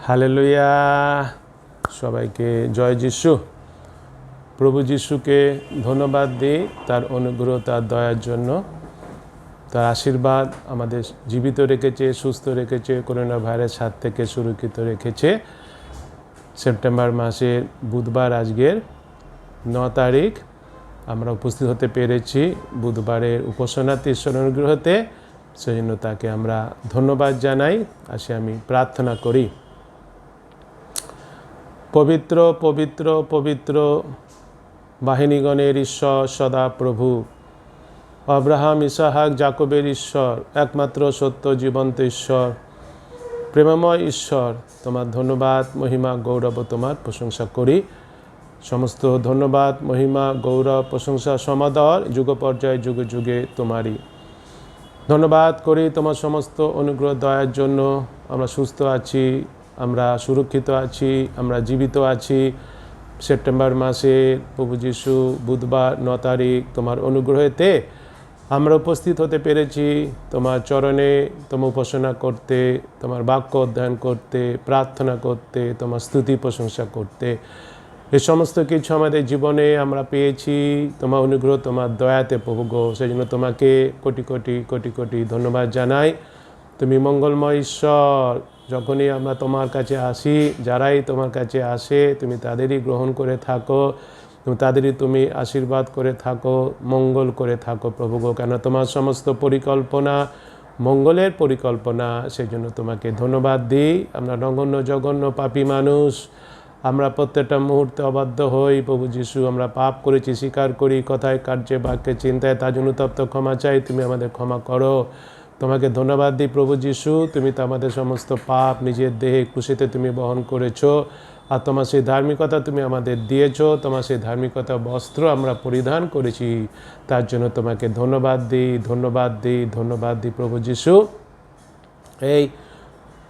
Hallelujah. সবাইকে জয় যিশু। প্রভু যিশুকে ধন্যবাদ দিই তার অনুগ্রহ, তার দয়ার জন্য। তার আশীর্বাদ আমাদের জীবিত রেখেছে, সুস্থ রেখেছে, করোনা ভাইরাস হাত থেকে সুরক্ষিত রেখেছে। সেপ্টেম্বর মাসের বুধবার, আজকের 9 তারিখ আমরা উপস্থিত হতে পেরেছি বুধবারের উপাসনাতে, ঈশ্বর অনুগ্রহতে। সেজন্য তাকে আমরা ধন্যবাদ জানাই। আসে আমি প্রার্থনা করি। পবিত্র পবিত্র পবিত্র বাহিনীগণের ঈশ্বর সদা প্রভু, আব্রাহাম, ইসাহাক, জাকবের ঈশ্বর, একমাত্র সত্য জীবন্ত ঈশ্বর, প্রেমময় ঈশ্বর, তোমার ধন্যবাদ, মহিমা, গৌরব, তোমার প্রশংসা করি। সমস্ত ধন্যবাদ, মহিমা, গৌরব, প্রশংসা, সমাদর যুগ পর্যায়ে যুগে যুগে তোমারই। ধন্যবাদ করি তোমার সমস্ত অনুগ্রহ দয়ার জন্য। আমরা সুস্থ আছি, আমরা সুরক্ষিত আছি, আমরা জীবিত আছি। সেপ্টেম্বর মাসে প্রভু যিশু বুধবার 9 তারিখ তোমার অনুগ্রহেতে আমরা উপস্থিত হতে পেরেছি তোমার চরণে, তোমার উপাসনা করতে, তোমার বাক্য অধ্যয়ন করতে, প্রার্থনা করতে, তোমার স্তুতি প্রশংসা করতে। এই সমস্ত কিছু আমাদের জীবনে আমরা পেয়েছি তোমার অনুগ্রহ, তোমার দয়াতে প্রভু গো। সেই জন্য তোমাকে কোটি কোটি কোটি কোটি ধন্যবাদ জানাই। তুমি মঙ্গলময় ঈশ্বর। যখনই আমরা তোমার কাছে আসি, যারাই তোমার কাছে আসে, তুমি তাদেরই গ্রহণ করে থাকো, তাদেরই তুমি আশীর্বাদ করে থাকো, মঙ্গল করে থাকো প্রভু গো। কেন তোমার সমস্ত পরিকল্পনা মঙ্গলের পরিকল্পনা। সেই জন্য তোমাকে ধন্যবাদ দিই। আমরা নগণ্য জঘন্য পাপী মানুষ, আমরা প্রত্যেকটা মুহূর্তে অবাধ্য হই প্রভু যিশু। আমরা পাপ করেছি, স্বীকার করি, কথায়, কার্যে, বাক্যে, চিন্তায়। তার জন্য তপ্ত ক্ষমা চাই, তুমি আমাদের ক্ষমা করো। তোমাকে ধন্যবাদ দিই প্রভু যিশু। তুমি তো আমাদের সমস্ত পাপ নিজের দেহে ক্রুশিতে তুমি বহন করেছো, আর তোমার সেই ধার্মিকতা তুমি আমাদের দিয়েছো। তোমার সেই ধার্মিকতা বস্ত্র আমরা পরিধান করেছি। তার জন্য তোমাকে ধন্যবাদ দিই, ধন্যবাদ দিই, ধন্যবাদ দিই প্রভু যিশু। এই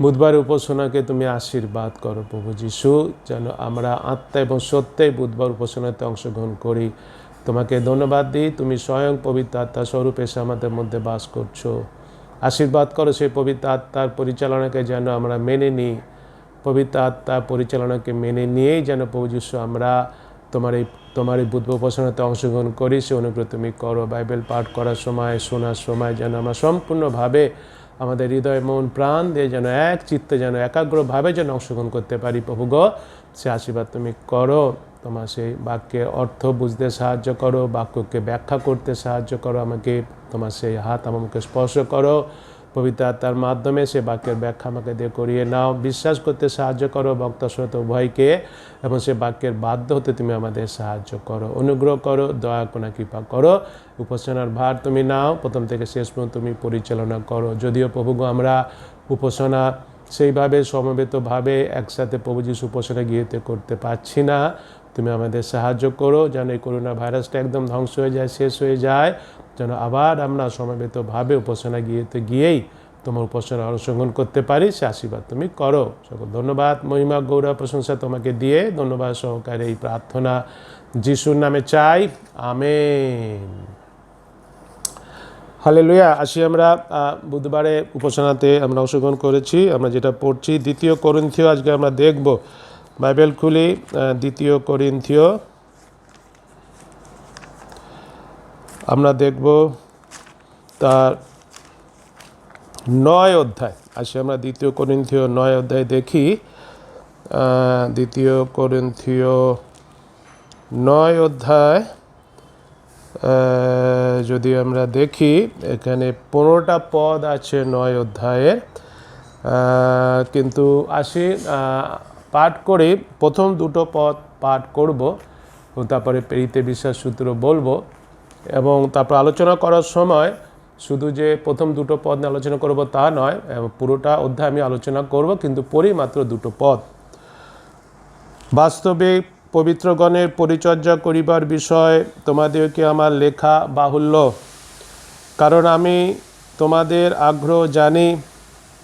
বুধবার উপাসনাকে তুমি আশীর্বাদ করো প্রভু যিশু, যেন আমরা আত্মা এবং সত্যে বুধবার উপাসনাতে অংশগ্রহণ করি। তোমাকে ধন্যবাদ দিই, তুমি স্বয়ং পবিত্র আত্মা স্বরূপ এসে আমাদের মধ্যে বাস করছো। আশীর্বাদ করো সেই পবিত্র আত্মার পরিচালনাকে যেন আমরা মেনে নিই। পবিত্র আত্মার পরিচালনাকে মেনে নিয়েই যেন প্রভু যিশু আমরা তোমার এই বুধবার উপাসনাতে অংশগ্রহণ করি। সে অনুগ্রহ তুমি করো। বাইবেল পাঠ করার সময়, শোনার সময় যেন আমরা সম্পূর্ণভাবে আমাদের হৃদয়, মন, প্রাণ দিয়ে যেন এক চিত্তে, যেন একাগ্রভাবে যেন অংশগ্রহণ করতে পারি প্রভু গো। সে আশীর্বাদ তুমি করো। তোমার সেই বাক্যের অর্থ বুঝতে সাহায্য করো, বাক্যকে ব্যাখ্যা করতে সাহায্য করো আমাকে। তোমার সেই হাত আমাকে স্পর্শ করো পবিত্র আত্মার মাধ্যমে। সে বাক্যের ব্যাখ্যা আমাকে দিয়ে করিয়ে নাও। বিশ্বাস করতে সাহায্য করো বক্তা শ্রোতা উভয়কে, এবং সে বাক্যের বাধ্য হতে তুমি আমাদের সাহায্য করো, অনুগ্রহ করো, দয়া কোনা কৃপা করো। উপাসনার ভার তুমি নাও, প্রথম থেকে শেষ পর্যন্ত তুমি পরিচালনা করো। যদিও প্রভুগো আমরা উপাসনা সেইভাবে সমবেতভাবে একসাথে প্রভু যিশু উপাসনা গিয়েতে করতে পারছি না, তুমি আমাদের সাহায্য করো যেন এই করোনা ভাইরাসটা একদম ধ্বংস হয়ে যায়, শেষ হয়ে যায়, যেন আবার আমরা সমবেতভাবে উপাসনা গিয়েই তোমার উপাসনা অংশগ্রহণ করতে পারি। সে আশীর্বাদ তুমি করো। সকল ধন্যবাদ, মহিমা, গৌরব, প্রশংসা তোমাকে দিয়ে ধন্যবাদ সহকারে এই প্রার্থনা যিশুর নামে চাই, আমেন। হালেলুয়া। আসি আমরা বুধবারে উপাসনাতে আমরা অংশগ্রহণ করেছি। আমরা যেটা পড়ছি 2 করিন্থীয়, আজকে আমরা দেখব। বাইবেল খুলি 2 করিন্থীয়, আমরা দেখব তার 9 অধ্যায়। আসি আমরা 2 করিন্থীয় 9 অধ্যায় দেখি। 2 করিন্থীয় 9 অধ্যায় যদি আমরা দেখি, এখানে 15টা পদ আছে 9 অধ্যায়ের। কিন্তু আসি পাঠ করি, প্রথম 2টো পদ পাঠ করব, তারপরে পেরিতে বিশ্বাস সূত্র বলবো, এবং তারপর আলোচনা করার সময় শুধু যে প্রথম 2টো পদ নিয়ে আলোচনা করব তা নয়, পুরোটা অধ্যায় আমি আলোচনা করব, কিন্তু পড়ি মাত্র 2টো পদ। বাস্তবে পবিত্রগণের পরিচর্যা করিবার বিষয় তোমাদেরকে আমার লেখা বাহুল্য, কারণ আমি তোমাদের আগ্রহ জানি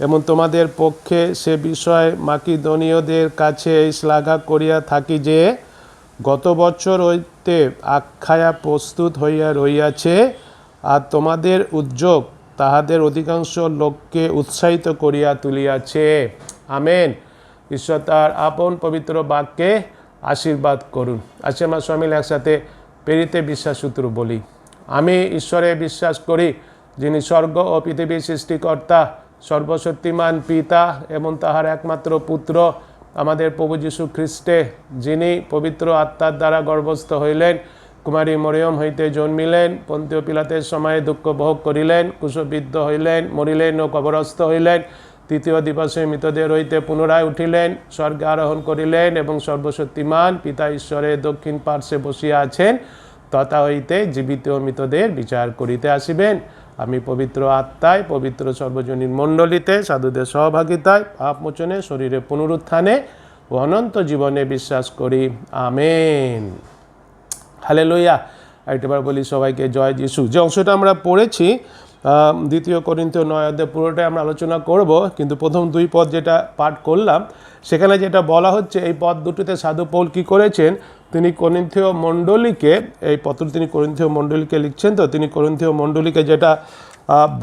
এবং তোমাদের পক্ষে সে বিষয় মাকিদনীয়দের কাছে শ্লাঘা করিয়া থাকি যে গত বছর হইতে আখায়া প্রস্তুত হইয়া রহিয়াছে, আর তোমাদের উদ্যোগ তাহাদের অধিকাংশ লোককে উৎসাহিত করিয়া তুলিয়াছে। আমেন। ঈশ্বর তার আপন পবিত্র বাক্যে আশীর্বাদ করুন। আজকে আমরা সবাই মিলে একসাথে পেরিতে বিশ্বাস সূত্র বলি। আমি ঈশ্বরে বিশ্বাস করি, যিনি স্বর্গ ও পৃথিবীর সৃষ্টিকর্তা, সর্বশক্তিমান পিতা এবং তাহার একমাত্র পুত্র আমাদের প্রভু যীশু খ্রিস্টে, যিনি পবিত্র আত্মার দ্বারা গর্ভস্থ হইলেন, কুমারী মরিয়ম হইতে জন্মিলেন, পন্তীয় পিলাতের সময়ে দুঃখ ভোগ করিলেন, ক্রুশবিদ্ধ হইলেন, মরিলেন ও কবরস্থ হইলেন, তৃতীয় দিবসে মৃতদের হইতে পুনরায় উঠিলেন, স্বর্গে আরোহণ করিলেন এবং সর্বশক্তিমান পিতা ঈশ্বরের দক্ষিণ পার্শ্বে বসিয়া আছেন, তথা হইতে জীবিত ও মৃতদের বিচার করিতে আসিবেন। আমি পবিত্র আত্মায়, পবিত্র সর্বজনীন মণ্ডলীতে, সাধুদের সহভাগিতায়, পাপমোচনে, শরীরে পুনরুত্থানে ও অনন্ত জীবনে বিশ্বাস করি। আমেন। হালেলুয়া। একবার বলি সবাইকে জয় যিশু। যে অংশটা আমরা পড়েছি 2 করিন্থীয় 9 অধ্যায় পুরোটাই আমরা আলোচনা করব, কিন্তু প্রথম 2 পদ যেটা পাঠ করলাম সেখানে যেটা বলা হচ্ছে, এই পদ দুটিতে সাধু পৌল কী করেছেন, তিনি করিন্থীয় মণ্ডলীকে, এই পত্র তিনি করিন্থীয় মণ্ডলীকে লিখছেন, তো তিনি করিন্থীয় মণ্ডলীকে যেটা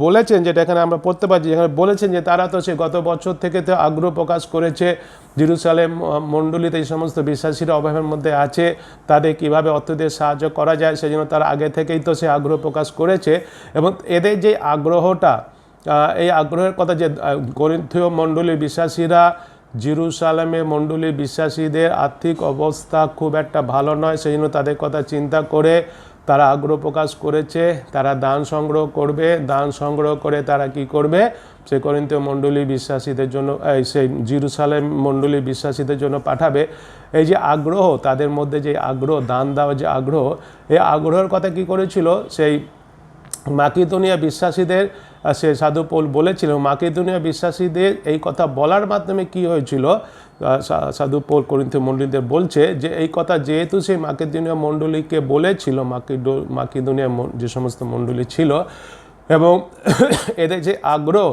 বলেছেন, যেটা এখানে আমরা পড়তে পারছি, যেখানে বলেছেন যে তারা তো সে গত বছর থেকে তো আগ্রহ প্রকাশ করেছে জেরুজালেম মণ্ডলীতে এই সমস্ত বিশ্বাসীরা অভাবের মধ্যে আছে, তাদের কিভাবে অর্থ দিয়ে সাহায্য করা যায়, সেজন্য তারা আগে থেকেই তো সে আগ্রহ প্রকাশ করেছে। এবং এদের যে আগ্রহটা, এই আগ্রহের কথা যে করিন্থীয় মণ্ডলীর বিশ্বাসীরা, জেরুজালেমে মণ্ডলীর বিশ্বাসীদের আর্থিক অবস্থা খুব একটা ভালো নয়, সেই জন্য তাদের কথা চিন্তা করে তারা আগ্রহ প্রকাশ করেছে, তারা দান সংগ্রহ করবে, দান সংগ্রহ করে তারা কি করবে, সে করিন্থীয় মণ্ডলীর বিশ্বাসীদের জন্য, সেই জেরুজালেম মণ্ডলীর বিশ্বাসীদের জন্য পাঠাবে। এই যে আগ্রহ, তাদের মধ্যে যে আগ্রহ, দান দেওয়ার যে আগ্রহ, এই আগ্রহের কথা কি করেছিল, সেই মাকিদোনিয়া বিশ্বাসীদের সে সাধু পৌল বলেছিল। মাকিদোনিয়া বিশ্বাসীদের এই কথা বলার মাধ্যমে কি হয়েছিল, সাধু পৌল করিন্থীয় মণ্ডলীদের বলছে যে এই কথা যেহেতু সেই মাকিদোনিয়া মণ্ডলীকে বলেছিল, মাকিদোনিয়া যে সমস্ত মণ্ডলী ছিল, এবং এদের যে আগ্রহ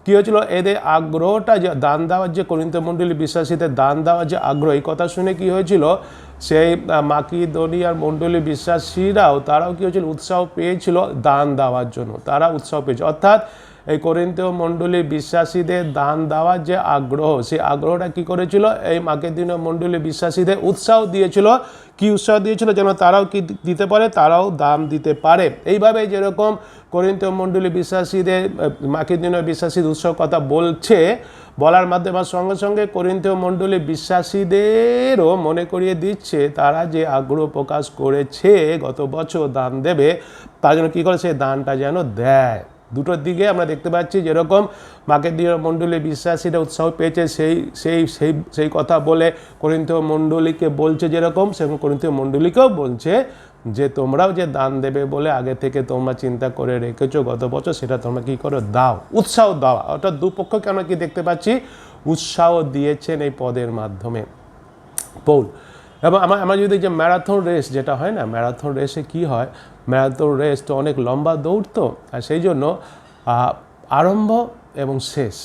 কী হয়েছিল, এদের আগ্রহটা যে দান দেওয়ার, যে করিন্থীয় মণ্ডলীর বিশ্বাসীদের দান দেওয়ার যে আগ্রহ, এই কথা শুনে কি হয়েছিল, সেই মাকিদোনিয়ার মণ্ডলী বিশ্বাসীরাও, তারাও কী হয়েছিল, উৎসাহ পেয়েছিল দান দেওয়ার জন্য, তারা উৎসাহ পেয়েছে। অর্থাৎ এই করিন্থীয় মণ্ডলীর বিশ্বাসীদের দান দেওয়ার যে আগ্রহ, সেই আগ্রহটা কী করেছিল, এই মাকিদোনিয়া মণ্ডলীর বিশ্বাসীদের উৎসাহ দিয়েছিল। কি উৎসাহ দিয়েছিল, যেন তারাও কি দিতে পারে, তারাও দান দিতে পারে। এইভাবে যেরকম করিন্থীয় মণ্ডলী বিশ্বাসীদের, মাকিদোনিয়া বিশ্বাসীদের উৎসাহ কথা বলছে, বলার মাধ্যমে সঙ্গে সঙ্গে করিন্থীয় মণ্ডলী বিশ্বাসীদেরও মনে করিয়ে দিচ্ছে তারা যে আগ্রহ প্রকাশ করেছে গত বছর দান দেবে, তার জন্য কী করে, সেই দানটা যেন দেয়। দুটোর দিকে আমরা দেখতে পাচ্ছি, যেরকম মাকিদোনিয়া মণ্ডলী বিশ্বাসীরা উৎসাহ পেয়েছে, সেই কথা বলে করিন্থীয় মণ্ডলীকে বলছে, যেরকম সেরকম করিন্থীয় মণ্ডলীকেও বলছে যে তোমরাও যে দান দেবে বলে আগে থেকে তোমরা চিন্তা করে রেখেছো গত বছর, সেটা তোমরা কী করো, দাও, উৎসাহ দাও। অর্থাৎ দুপক্ষকে আমরা কি দেখতে পাচ্ছি, উৎসাহ দিয়েছেন এই পদের মাধ্যমে পৌল। এবং আমরা যদি যে ম্যারাথন রেস যেটা হয় না, ম্যারাথন রেসে কি হয়, ম্যারাথন রেস তো অনেক লম্বা দৌড়, তো আর সেই জন্য আরম্ভ এবং শেষ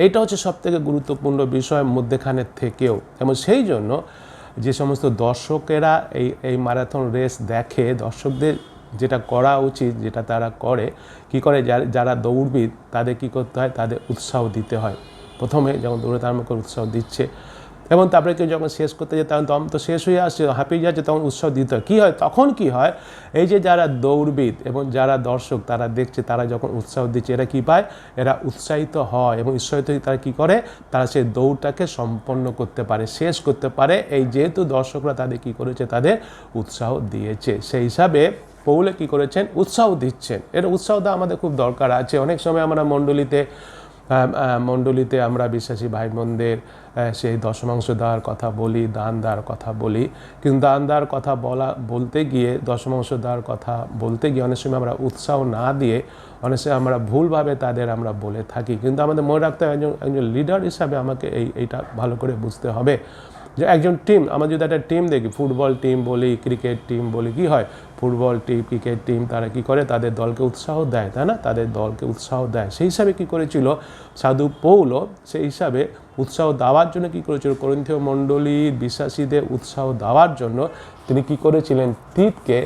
এইটা হচ্ছে সবথেকে গুরুত্বপূর্ণ বিষয় মধ্যেখানের থেকেও। এবং সেই জন্য যে সমস্ত দর্শকেরা এই ম্যারাথন রেস দেখে, দর্শকদের যেটা করা উচিত, যেটা তারা করে, কি করে, যারা দৌড়বিদ তাদের কি করতে হয়, তাদের উৎসাহ দিতে হয়। প্রথমে যখন দৌড়ে আরম্ভ করে উৎসাহ দিচ্ছে, এবং তারপরে কেউ যখন শেষ করতে যায়, তখন দম তো শেষ হয়ে আসছে, হাঁপিয়ে যাচ্ছে, তখন উৎসাহ দিতে হয়। কী হয় তখন, কি হয়, এই যে যারা দৌড়বিদ এবং যারা দর্শক তারা দেখছে, তারা যখন উৎসাহ দিচ্ছে, এরা কী পায়, এরা উৎসাহিত হয়, এবং উৎসাহিত হয়ে তারা কী করে, তারা সেই দৌড়টাকে সম্পন্ন করতে পারে, শেষ করতে পারে। এই যেহেতু দর্শকরা তাদের কী করেছে, তাদের উৎসাহ দিয়েছে, সেই হিসাবে পৌলে কী করেছেন, উৎসাহ দিচ্ছেন। এটা উৎসাহ দেওয়া আমাদের খুব দরকার আছে। অনেক সময় আমরা মণ্ডলীতে আমরা বিশ্বাসী ভাই বোনদের সেই দশমাংশ দেওয়ার কথা বলি, দান দেওয়ার কথা বলি, কিন্তু দান দেওয়ার কথা বলতে গিয়ে, দশমাংশ দেওয়ার কথা বলতে গিয়ে অনেক সময় আমরা উৎসাহ না দিয়ে অনেক সময় আমরা ভুলভাবে তাদের আমরা বলে থাকি। কিন্তু আমাদের মনে রাখতে হবে, একজন লিডার হিসাবে আমাকে এইটা ভালো করে বুঝতে হবে যে একজন টিম, আমরা যদি একটা টিম দেখি, ফুটবল টিম বলি, ক্রিকেট টিম বলি, কি হয়, ফুটবল টিম, ক্রিকেট টিম, তারা কি করে, তাদের দলকে উৎসাহ দেয়, তাই না, তাদের দলকে উৎসাহ দেয়। সেই হিসাবে কী করেছিল সাধু পৌল, সেই হিসাবে উৎসাহ দেওয়ার জন্য কী করেছিল, করিন্থীয় মণ্ডলীর বিশ্বাসীদের উৎসাহ দেওয়ার জন্য তিনি কী করেছিলেন, তিতকে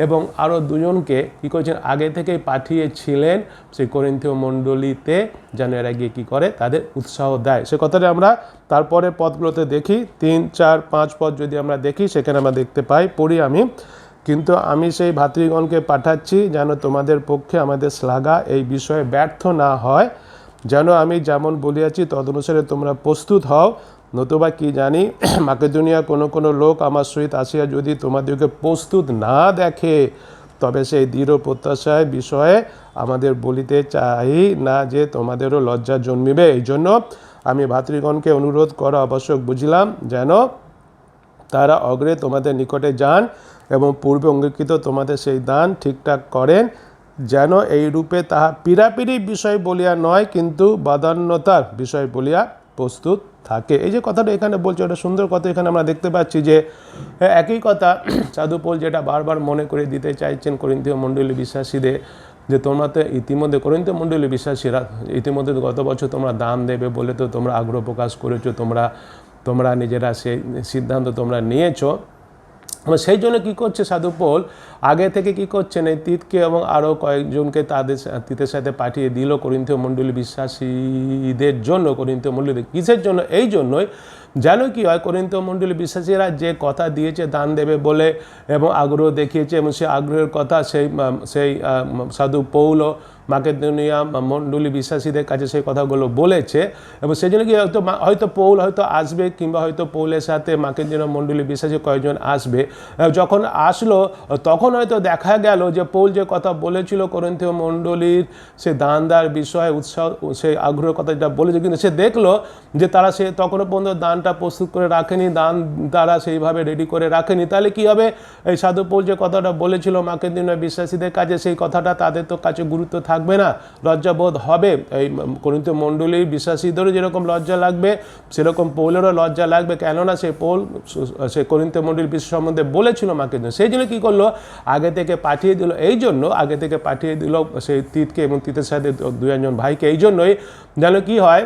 এবং আরও দুজনকে কী করেছেন আগে থেকেই পাঠিয়েছিলেন সেই করিন্থীয় মণ্ডলীতে যেন এরা গিয়ে কী করে তাদের উৎসাহ দেয়। সে কথাটা আমরা তারপরে পদগুলোতে দেখি, 3, 4, 5 পদ যদি আমরা দেখি সেখানে আমরা দেখতে পাই, পড়ি আমি। কিন্তু আমি সেই ভাতৃগণকে পাঠাচ্ছি যেন তোমাদের পক্ষে আমাদের শ্লাঘা এই বিষয়ে ব্যর্থ না হয়, যেন আমি যেমন বলিয়াছি তদনুসারে তোমরা প্রস্তুত হও। নতুবা কি জানি মাকেদোনিয়া কোনো লোক আমার সহিত আসিয়া যদি তোমাদেরকে প্রস্তুত না দেখে, তবে সেই দৃঢ় প্রত্যাশায় বিষয়ে আমাদের বলিতে চাই না যে তোমাদেরও লজ্জা জন্মিবে। এই জন্য আমি ভাতৃগণকে অনুরোধ করা আবশ্যক বুঝিলাম যেন তারা অগ্রে তোমাদের নিকটে যান এবং পূর্বে অঙ্গীকৃত তোমাদের সেই দান ঠিকঠাক করেন, যেন এই রূপে তাহা পীড়াপিড়ি বিষয় বলিয়া নয়, কিন্তু বাদান্যতার বিষয় বলিয়া প্রস্তুত থাকে। এই যে কথাটা এখানে বলছে ওটা সুন্দর কথা। এখানে আমরা দেখতে পাচ্ছি যে একই কথা সাধু পৌল যেটা বারবার মনে করে দিতে চাইছেন করিন্থীয় মণ্ডলী বিশ্বাসীদের, যে তোমরা তো ইতিমধ্যে করিন্থীয় মণ্ডলী বিশ্বাসীরা ইতিমধ্যে গত বছর তোমরা দান দেবে বলে তো তোমরা আগ্রহ প্রকাশ করেছো, তোমরা নিজেরা সেই সিদ্ধান্ত তোমরা নিয়েছো। সেই জন্য কী করছে সাধু পৌল আগে থেকে কী করছেন, এই তিতকে এবং আরও কয়েকজনকে তিতের সাথে পাঠিয়ে দিল করিন্থীয় মণ্ডলী বিশ্বাসীদের জন্য। করিন্থীয় মণ্ডলী কিসের জন্য? এই জন্যই যেন কি হয়, করিন্থীয় মণ্ডলী বিশ্বাসীরা যে কথা দিয়েছে দান দেবে বলে এবং আগ্রহ দেখিয়েছে, এবং সেই আগ্রহের কথা সেই সাধু পৌল মাকেদোনিয়া মণ্ডলী বিশ্বাসীদের কাছে সেই কথাগুলো বলেছে। এবং সেই জন্য কি হয়তো পৌল হয়তো আসবে, কিংবা হয়তো পৌলের সাথে মাকেদোনিয়া মণ্ডলী বিশ্বাসী কয়েকজন আসবে। যখন আসলো তখন হয়তো দেখা গেল যে পৌল যে কথা বলেছিল করিন্থীয় মণ্ডলীর সে দান দেওয়ার বিষয়ে উৎসাহ সেই আগ্রহের কথা যেটা বলেছে, কিন্তু সে দেখলো যে তারা সে তখনও পর্যন্ত দানটা প্রস্তুত করে রাখেনি, দান তারা সেইভাবে রেডি করে রাখেনি। তাহলে কি হবে, এই সাধু পৌল যে কথাটা বলেছিল মাকেদোনিয়া বিশ্বাসীদের কাছে, সেই কথাটা তাদের তো কাছে গুরুত্ব থাকবে না, লজ্জাবোধ হবে। এই করিন্থীয় মণ্ডলীর বিশ্বাসীদেরও যেরকম লজ্জা লাগবে সেরকম পৌলেরও লজ্জা লাগবে, কেননা সে পৌল সে করিন্থীয় মণ্ডলীর বিশ্বাস সম্বন্ধে বলেছিল মাকেদোনিয়া। সেই জন্য কী করলো, আগে থেকে পাঠিয়ে দিল। এই জন্য আগে থেকে পাঠিয়ে দিল সেই তিতকে এবং তিতের সাথে 2-1 ভাইকে। এই জন্যই যেন কি হয়,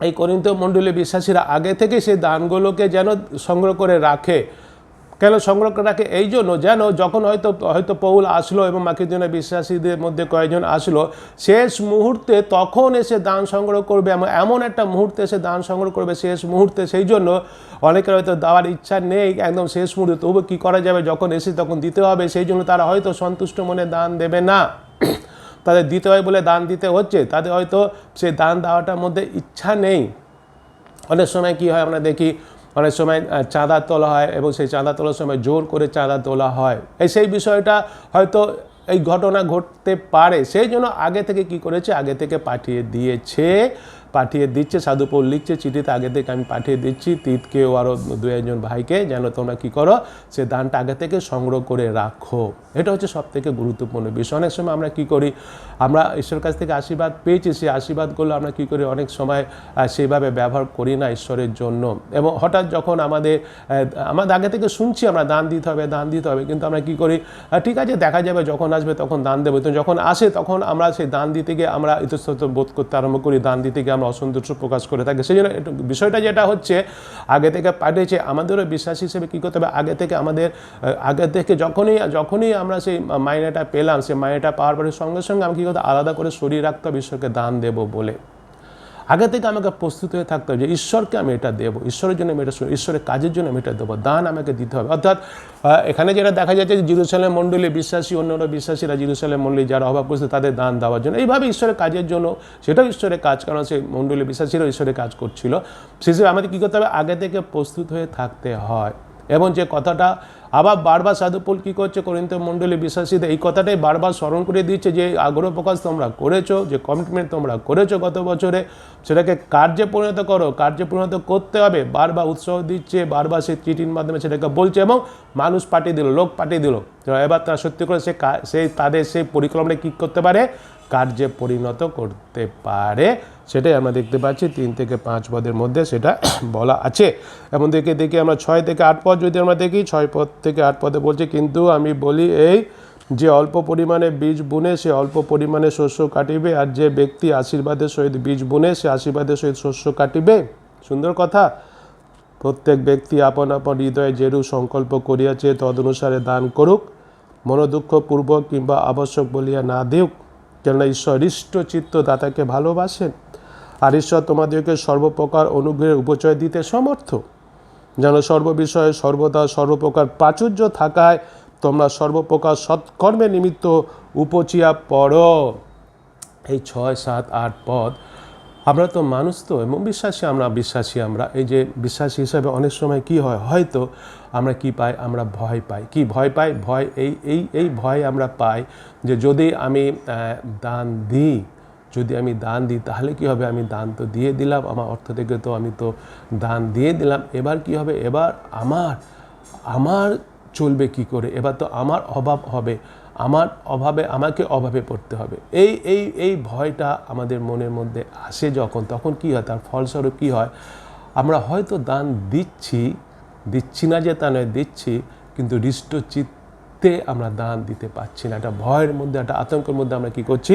এই করিন্থীয় মণ্ডলী বিশ্বাসীরা আগে থেকে সেই দানগুলোকে যেন সংগ্রহ করে রাখে। কেন সংগ্রহ করে রাখে? এই জন্য যেন যখন হয়তো পৌল আসলো এবং মাকেদোনিয়া বিশ্বাসীদের মধ্যে কয়েকজন আসলো, শেষ মুহূর্তে তখন এসে দান সংগ্রহ করবে, এমন একটা মুহূর্তে এসে দান সংগ্রহ করবে শেষ মুহূর্তে। সেই জন্য অনেকের হয়তো দেওয়ার ইচ্ছা নেই একদম শেষ মুহূর্তে, তবু কী করা যাবে, যখন এসে তখন দিতে হবে। সেই জন্য তারা হয়তো সন্তুষ্ট মনে দান দেবে না, তাদের দিতে হয় বলে দান দিতে হচ্ছে, তাদের হয়তো সেই দান দেওয়াটার মধ্যে ইচ্ছা নেই। অনেক সময় কি হয় আমরা দেখি, অনেক সময় চাঁদা তোলা হয় এবং সেই চাঁদা তোলার সময় জোর করে চাঁদা তোলা হয়। সেই বিষয়টা হয়তো এই ঘটনা ঘটতে পারে। সেই জন্য আগে থেকে কি করেছে, আগে থেকে পাঠিয়ে দিচ্ছে। সাধু পৌল লিখছে চিঠিতে, আগে থেকে আমি পাঠিয়ে দিচ্ছি তিতকে ও আরও 2-1 ভাইকে, যেন তোমরা কি করো, সে দানটা আগে থেকে সংগ্রহ করে রাখো। এটা হচ্ছে সবথেকে গুরুত্বপূর্ণ বিষয়। অনেক সময় আমরা কি করি, আমরা ঈশ্বরের কাছ থেকে আশীর্বাদ পেয়েছি, সেই আশীর্বাদগুলো আমরা কি করি, অনেক সময় সেইভাবে ব্যবহার করি না ঈশ্বরের জন্য। এবং হঠাৎ যখন আমাদের আগে থেকে শুনছি আমরা দান দিতে হবে, কিন্তু আমরা কি করি, ঠিক আছে দেখা যাবে, যখন আসবে তখন দান দেবো। তো যখন আসে তখন আমরা সেই দান দিতে গিয়ে আমরা ইতস্তত বোধ করতে আরম্ভ করি, দান দিতে গিয়ে আমরা অসন্তুষ্ট প্রকাশ করে থাকি। সেই জন্য বিষয়টা যেটা হচ্ছে, আগে থেকে পাঠিয়েছে, আমাদেরও বিশ্বাস হিসেবে কী করতে হবে, আগে থেকে যখনই আমরা সেই মাইনেটা পেলাম, সেই মাইনেটা পাওয়ার পরে সঙ্গে সঙ্গে আমি কী করতে, আলাদা করে সরিয়ে রাখতে হবে ঈশ্বরকে দান দেবো বলে। আগে থেকে আমাকে প্রস্তুত হয়ে থাকতে হবে যে ঈশ্বরকে আমি এটা দেবো, ঈশ্বরের জন্য আমি এটা, ঈশ্বরের কাজের জন্য আমি এটা দেবো, দান আমাকে দিতে হবে। অর্থাৎ এখানে যেটা দেখা যাচ্ছে যে জেরুজালেম মণ্ডলী বিশ্বাসী, অন্যান্য বিশ্বাসীরা জেরুজালেম মণ্ডলী যারা অভাব করছে তাদের দান দেওয়ার জন্য, এইভাবে ঈশ্বরের কাজের জন্য, সেটাও ঈশ্বরের কাজ, কারণ সেই মণ্ডলী বিশ্বাসীরাও ঈশ্বরের কাজ করছিল। সেসব আমাদের কী করতে হবে, আগে থেকে প্রস্তুত হয়ে থাকতে হয়। এবং যে কথাটা আবার বারবার সাধু পৌল কী করছে, করিন্থীয় মণ্ডলী বিশ্বাসীদের এই কথাটাই বারবার স্মরণ করে দিচ্ছে, যে আগ্রহ প্রকাশ তোমরা করেছো, যে কমিটমেন্ট তোমরা করেছো গত বছরে, সেটাকে কার্যে পরিণত করো, কার্যে পরিণত করতে হবে। বারবার উৎসাহ দিচ্ছে, বারবার সেই চিঠির মাধ্যমে সেটাকে বলছে, এবং মানুষ পাঠিয়ে দিল, লোক পাঠিয়ে দিল। এবার তারা সত্যি করে তাদের সেই পরিকল্পনা কী করতে পারে, কার্যে পরিণত করতে পারে। সেটাই আমরা দেখতে পাচ্ছি 3 থেকে 5 পদের মধ্যে সেটা বলা আছে। এবং দেখি আমরা 6 থেকে 8 পদ যদি আমরা দেখি, 6 পদ থেকে 8 পদে বলছে, কিন্তু আমি বলি এই যে অল্প পরিমাণে বীজ বুনে সে অল্প পরিমাণে শস্য কাটিবে, আর যে ব্যক্তি আশীর্বাদের সহিত বীজ বুনে সে আশীর্বাদের সহিত শস্য কাটিবে। সুন্দর কথা। প্রত্যেক ব্যক্তি আপন আপন হৃদয়ে যেরূপ সংকল্প করিয়াছে তদনুসারে দান করুক, মনোদুঃখপূর্বক কিংবা আবশ্যক বলিয়া না দিউক, কেননা ঈশ্বর হৃষ্টচিত্ত দাতাকে ভালোবাসেন। আর ঈশ্বর তোমাদেরকে সর্বপ্রকার অনুগ্রহের উপচয় দিতে সমর্থ, যেন সর্ববিষয়ে সর্বদা সর্বপ্রকার প্রাচুর্য থাকায় তোমরা সর্বপ্রকার সৎকর্মের নিমিত্ত উপচিয়া পড়ো। এই 6, 7, 8 পদ, আমরা তো মানুষ তো এবং বিশ্বাসী, আমরা এই যে বিশ্বাসী হিসাবে অনেক সময় কি হয়, হয়তো আমরা কি পাই, আমরা ভয় পাই। কি ভয় পাই? ভয় এই ভয় আমরা পাই যে যদি আমি দান দিই, তাহলে কি হবে? আমি দান তো দিয়ে দিলাম, আমার অর্থ থেকে তো আমি তো দান দিয়ে দিলাম, এবার কি হবে? এবার আমার চলবে কি করে? এবার তো আমার অভাব হবে, আমাকে অভাবে পড়তে হবে। এই ভয়টা আমাদের মনের মধ্যে আসে যখন, তখন কি হয়? তার ফলস্বরূপ কি হয়? আমরা হয়তো দান দিচ্ছি না যে তা নয়, দিচ্ছি, কিন্তু হৃষ্টচিত্তে আমরা দান দিতে পারছি না। একটা ভয়ের মধ্যে, একটা আতঙ্কের মধ্যে আমরা কি করছি?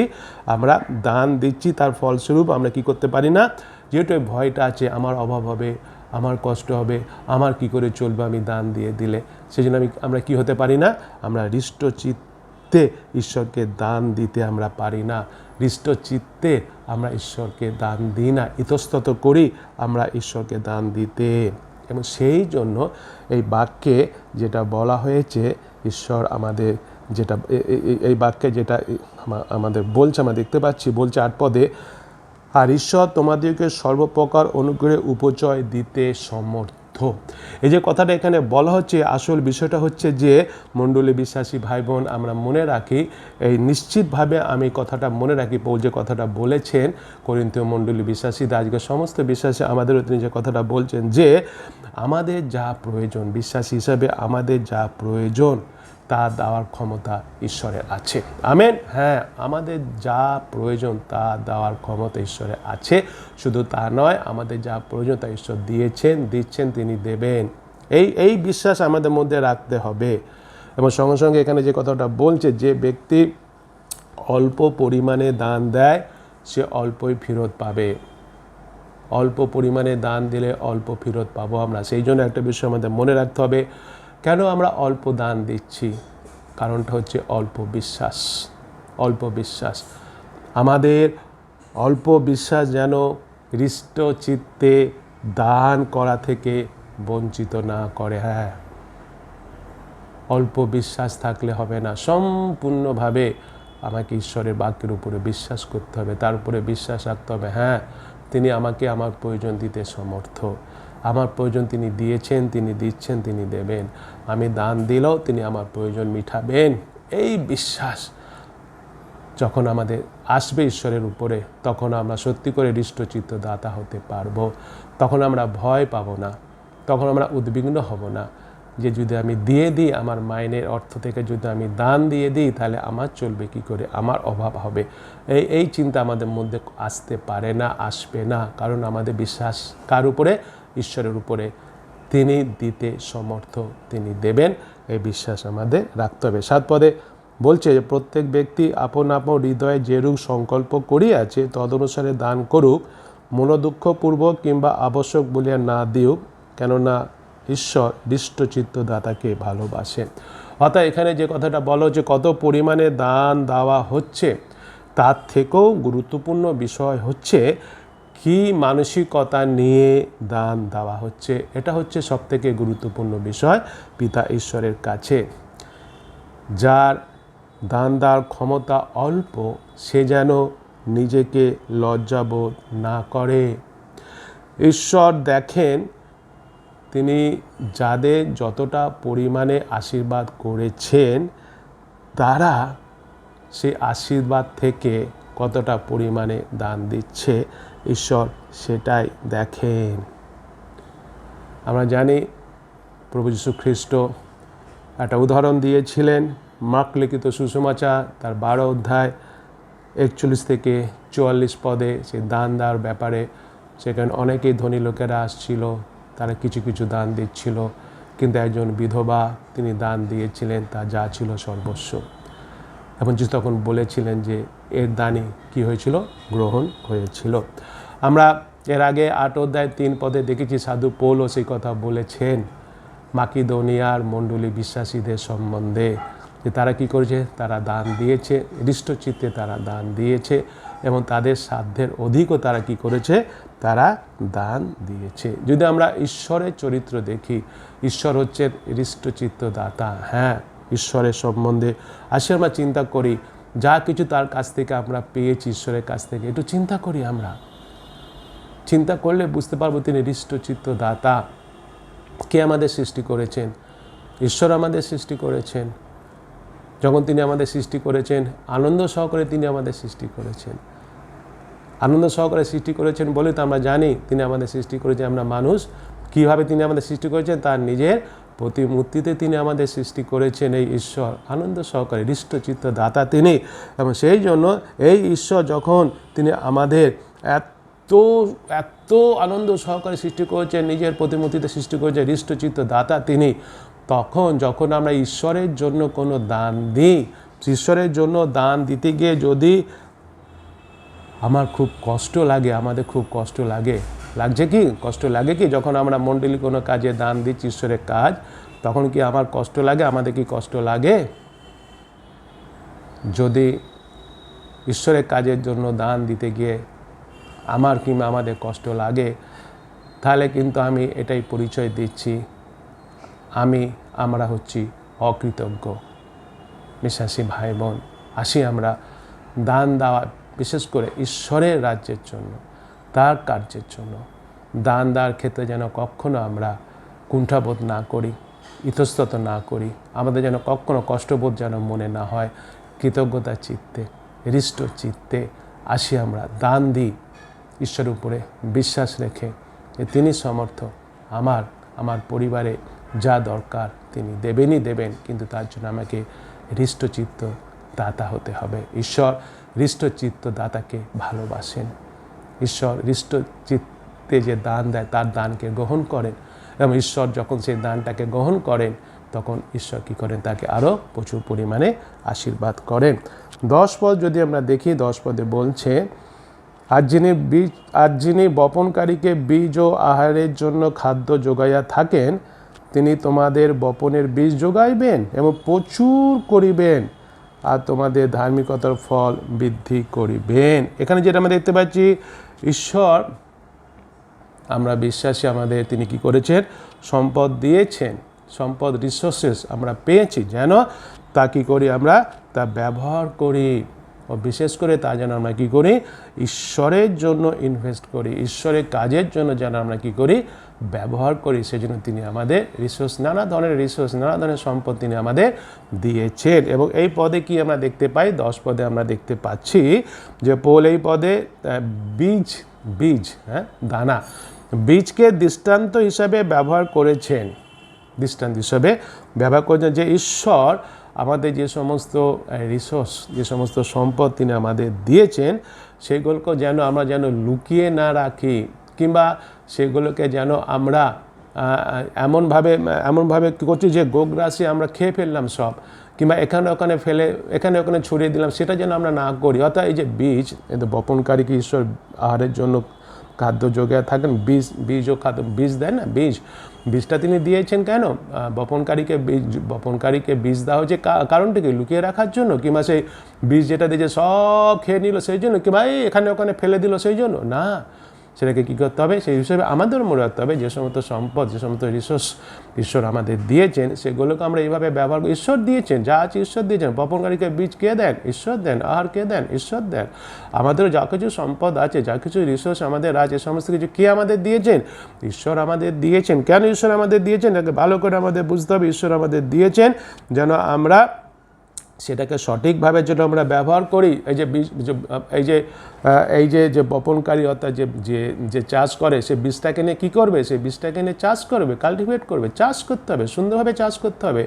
আমরা দান দিচ্ছি, তার ফলস্বরূপ আমরা কি করতে পারি না, যেহেতু এই ভয়টা আছে, আমার অভাব হবে, আমার কষ্ট হবে, আমার কি করে চলবে আমি দান দিয়ে দিলে, সেই জন্য আমরা কি হতে পারি না? আমরা হৃষ্টচিত্তে ঈশ্বরকে দান দিতে আমরা পারি না। হৃষ্টচিত্তে আমরা ঈশ্বরকে দান দিই না, ইতস্তত করি আমরা ঈশ্বরকে দান দিতে। এবং সেই জন্য এই বাক্যে যেটা বলা হয়েছে, ঈশ্বর আমাদের যেটা এই বাক্যে যেটা আমাদের বলছে, আমরা দেখতে পাচ্ছি, বলছে 8 পদে, আর ঈশ্বর তোমাদেরকে সর্বপ্রকার অনুগ্রহে উপচয় দিতে সমর্থ। এই যে কথাটা এখানে বলা হচ্ছে, আসল বিষয়টা হচ্ছে যে মণ্ডলী বিশ্বাসী ভাই বোন, আমরা মনে রাখি, এই নিশ্চিতভাবে আমি কথাটা মনে রাখি, পৌল যে কথাটা বলেছেন করিন্থীয় মণ্ডলী বিশ্বাসী, আজকে সমস্ত বিশ্বাসী আমাদেরও তিনি যে কথাটা বলছেন যে আমাদের যা প্রয়োজন, বিশ্বাসী হিসাবে আমাদের যা প্রয়োজন তা দেওয়ার ক্ষমতা ঈশ্বরের আছে। আমেন। হ্যাঁ, আমাদের যা প্রয়োজন তা দেওয়ার ক্ষমতা ঈশ্বরের আছে। শুধু তা নয়, আমাদের যা প্রয়োজন তা ঈশ্বর দিচ্ছেন, তিনি দেবেন। এই বিশ্বাস আমাদের মধ্যে রাখতে হবে। এবং সঙ্গে সঙ্গে এখানে যে কথাটা বলছে, যে ব্যক্তি অল্প পরিমাণে দান দেয় সে অল্পই ফেরত পাবে। অল্প পরিমাণে দান দিলে অল্প ফেরত পাবো আমরা। সেই জন্য একটা বিষয় আমাদের মনে রাখতে হবে, কেন আমরা অল্প দান দিচ্ছি? কারণটা হচ্ছে অল্প বিশ্বাস। আমাদের অল্প বিশ্বাস যেন হৃষ্টচিত্তে দান করা থেকে বঞ্চিত না করে। হ্যাঁ, অল্প বিশ্বাস থাকলে হবে না, সম্পূর্ণভাবে আমাকে ঈশ্বরের বাক্যের উপরে বিশ্বাস করতে হবে, তার উপরে বিশ্বাস রাখতে হবে। হ্যাঁ, তিনি আমাকে আমার প্রয়োজন দিতে সমর্থ, আমার প্রয়োজন তিনি দিয়েছেন, তিনি দিচ্ছেন, তিনি দেবেন। আমি দান দিলেও তিনি আমার প্রয়োজন মিটাবেন। এই বিশ্বাস যখন আমাদের আসবে ঈশ্বরের উপরে, তখন আমরা সত্যি করে হৃষ্টচিত্ত দাতা হতে পারবো। তখন আমরা ভয় পাবো না, তখন আমরা উদ্বিগ্ন হব না যে যদি আমি দিয়ে দিই, আমার মাইনের অর্থ থেকে যদি আমি দান দিয়ে দিই, তাহলে আমার চলবে কি করে, আমার অভাব হবে। এই চিন্তা আমাদের মধ্যে আসতে পারে না, আসবে না। কারণ আমাদের বিশ্বাস কার উপরে? ঈশ্বরের উপরে। তিনি দিতে সমর্থ, তিনি দেবেন, এই বিশ্বাস আমাদের রাখতে হবে। 7 পদে বলছে যে প্রত্যেক ব্যক্তি আপন আপন হৃদয়ে যেরূপ সংকল্প করিয়াছে তদনুসারে দান করুক, মনোদুঃখপূর্বক কিংবা আবশ্যক বলিয়া না দিউক, কেননা ঈশ্বর হৃষ্টচিত্ত দাতাকে ভালোবাসেন। অর্থাৎ এখানে যে কথাটা বলো যে কত পরিমাণে দান দেওয়া হচ্ছে, তার থেকেও গুরুত্বপূর্ণ বিষয় হচ্ছে কি মানসিকতা নিয়ে দান দেওয়া হচ্ছে। এটা হচ্ছে সবথেকে গুরুত্বপূর্ণ বিষয় পিতা ঈশ্বরের কাছে। যার দান দেওয়ার ক্ষমতা অল্প, সে যেন নিজেকে লজ্জাবোধ না করে। ঈশ্বর দেখেন তিনি যাদের যতটা পরিমাণে আশীর্বাদ করেছেন, তারা সেই আশীর্বাদ থেকে কতটা পরিমাণে দান দিচ্ছে, ঈশ্বর সেটাই দেখেন। আমরা জানি প্রভু যীশু খ্রিস্ট একটা উদাহরণ দিয়েছিলেন, মার্ক লিখিত সুসমাচার তার 12 অধ্যায় 41 থেকে 44 পদে, সে দান দেওয়ার ব্যাপারে। সেখানে অনেকেই ধনী লোকেরা আসছিল, তারা কিছু কিছু দান দিচ্ছিল, কিন্তু একজন বিধবা তিনি দান দিয়েছিলেন তার যা ছিল সর্বস্ব। এবং যিশু তখন বলেছিলেন যে এর দানই কি হয়েছিল? গ্রহণ হয়েছিল। আমরা এর আগে 8 অধ্যায় 3 পদে দেখেছি সাধু পৌলও সেই কথা বলেছেন মাকিদোনিয়ার মণ্ডলী বিশ্বাসীদের সম্বন্ধে, যে তারা কি করেছে, তারা দান দিয়েছে, হৃষ্টচিত্তে তারা দান দিয়েছে এবং তাদের সাধ্যের অধিকও তারা কি করেছে, তারা দান দিয়েছে। যদি আমরা ঈশ্বরের চরিত্র দেখি, ঈশ্বর হচ্ছে হৃষ্টচিত্ত দাতা। হ্যাঁ, ঈশ্বরের সম্বন্ধে আসি আমরা চিন্তা করি, যা কিছু তার কাছ থেকে আমরা পেয়েছি, ঈশ্বরের কাছ থেকে একটু চিন্তা করি। আমরা চিন্তা করলে বুঝতে পারবো তিনি হৃষ্টচিত্ত দাতা। কে আমাদের সৃষ্টি করেছেন? ঈশ্বর আমাদের সৃষ্টি করেছেন। যখন তিনি আমাদের সৃষ্টি করেছেন, আনন্দ সহকারে তিনি আমাদের সৃষ্টি করেছেন। আনন্দ সহকারে সৃষ্টি করেছেন বলে তো আমরা জানি তিনি আমাদের সৃষ্টি করেছেন। আমরা মানুষ, কীভাবে তিনি আমাদের সৃষ্টি করেছেন, তার নিজের প্রতিমূর্তিতে তিনি আমাদের সৃষ্টি করেছেন। এই ঈশ্বর আনন্দ সহকারে হৃষ্টচিত্ত দাতা তিনি, এবং সেই জন্য এই ঈশ্বর যখন তিনি আমাদের এত আনন্দ সহকারে সৃষ্টি করেছেন, নিজের প্রতিমূর্তিতে সৃষ্টি করেছেন, হৃষ্টচিত্ত দাতা তিনি, তখন যখন আমরা ঈশ্বরের জন্য কোনো দান দিই, ঈশ্বরের জন্য দান দিতে গিয়ে যদি আমার খুব কষ্ট লাগে, আমাদের খুব কষ্ট লাগে, লাগছে কি, কষ্ট লাগে কি, যখন আমরা মণ্ডলী কোনো কাজে দান দিচ্ছি, ঈশ্বরের কাজ, তখন কি আমার কষ্ট লাগে, আমাদের কি কষ্ট লাগে? যদি ঈশ্বরের কাজের জন্য দান দিতে গিয়ে আমার কিংবা আমাদের কষ্ট লাগে, তাহলে কিন্তু আমি এটাই পরিচয় দিচ্ছি, আমরা হচ্ছি অকৃতজ্ঞ। বিশ্বাসী ভাই বোন, আসি আমরা দান দেওয়া, বিশেষ করে ঈশ্বরের রাজ্যের জন্য, তার কার্যের জন্য দান দেওয়ার ক্ষেত্রে যেন কখনো আমরা কুণ্ঠাবোধ না করি, ইতস্তত না করি, আমাদের যেন কখনো কষ্টবোধ যেন মনে না হয়। কৃতজ্ঞতা চিত্তে, হৃষ্ট চিত্তে আসি আমরা দান দিই, ঈশ্বরের উপরে বিশ্বাস রেখে যে তিনি সমর্থ, আমার পরিবারে যা দরকার তিনি দেবেনই দেবেন, কিন্তু তার জন্য আমাকে হৃষ্টচিত্ত দাতা হতে হবে। ঈশ্বর হৃষ্টচিত্ত দাতাকে ভালোবাসেন। ঈশ্বর হৃষ্টচিত্তে যে দান দেয়, তার দানকে গ্রহণ করেন, এবং ঈশ্বর যখন সেই দানটাকে গ্রহণ করেন, তখন ঈশ্বর কী করেন, তাকে আরও প্রচুর পরিমাণে আশীর্বাদ করেন। 10 পদ যদি আমরা দেখি, 10 পদে বলছে, আর যিনি বপনকারীকে বীজ ও আহারের জন্য খাদ্য যোগাইয়া থাকেন, তিনি তোমাদের বপনের বীজ যোগাইবেন এবং প্রচুর করিবেন, আর তোমাদের ধার্মিকতার ফল বৃদ্ধি করিবেন। এখানে যেটা আমরা দেখতে পাচ্ছি, ঈশ্বর, আমরা বিশ্বাসী, আমাদের তিনি কি করেছেন, সম্পদ দিয়েছেন, সম্পদ রিসোর্সেস আমরা পেয়েছি, যেন তা কী করি, আমরা তা ব্যবহার করি, ও বিশেষ করে তা যেন আমরা কী করি, ঈশ্বরের জন্য ইনভেস্ট করি, ঈশ্বরের কাজের জন্য যেন আমরা কী করি, ব্যবহার করি। সেজন্য তিনি আমাদের রিসোর্স, নানা ধরনের সম্পদ তিনি আমাদের দিয়েছেন। এবং এই পদে কি আমরা দেখতে পাই, 10 পদে আমরা দেখতে পাচ্ছি যে পৌল এই পদে বীজ দানা, বীজকে দৃষ্টান্ত হিসাবে ব্যবহার করেছেন, যে ঈশ্বর আমাদের যে সমস্ত রিসোর্স, যে সমস্ত সম্পদ তিনি আমাদের দিয়েছেন, সেগুলোকে যেন আমরা লুকিয়ে না রাখি, কিংবা সেগুলোকে যেন আমরা এমনভাবে করছি যে গোগ্রাসে আমরা খেয়ে ফেললাম সব, কিংবা এখানে ওখানে ছড়িয়ে দিলাম, সেটা যেন আমরা না করি। অর্থাৎ এই যে বীজ, বপনকারীকে ঈশ্বর আহারের জন্য খাদ্য যোগায় থাকেন, বীজ ও খাদ্য, বীজ দেন না, বীজটা তিনি দিয়েছেন কেন, বপনকারীকে বীজ দেওয়া হয়েছে কারণটাকে লুকিয়ে রাখার জন্য, কিংবা সেই বীজ যেটা দিয়েছে সব খেয়ে নিল সেই জন্য, কিংবা এখানে ওখানে ফেলে দিল সেই জন্য না। সেটাকে কী করতে হবে, সেই হিসেবে আমাদেরও মনে রাখতে হবে যে সমস্ত সম্পদ, যে সমস্ত রিসোর্স ঈশ্বর আমাদের দিয়েছেন, সেগুলোকে আমরা এইভাবে ব্যবহার করি। ঈশ্বর দিয়েছেন, যা আছে ঈশ্বর দিয়েছেন। বপনকারীকে বীজ কে দেন, ঈশ্বর দেন। আহার কে দেন, ঈশ্বর দেন। আমাদেরও যা কিছু সম্পদ আছে, যা কিছু রিসোর্স আমাদের আছে, সমস্ত কিছু কে আমাদের দিয়েছেন, ঈশ্বর আমাদের দিয়েছেন। কেন ঈশ্বর আমাদের দিয়েছেন, তাকে ভালো করে আমাদের বুঝতে হবে। ঈশ্বর আমাদের দিয়েছেন যেন আমরা সেটাকে সঠিকভাবে যেন আমরা ব্যবহার করি। এই যে বপনকারী, অর্থাৎ যে চাষ করে, সে বীজটাকে নিয়ে কী করবে, সে বীজটাকে নিয়ে চাষ করবে, কাল্টিভেট করবে, চাষ করতে হবে, সুন্দরভাবে চাষ করতে হবে,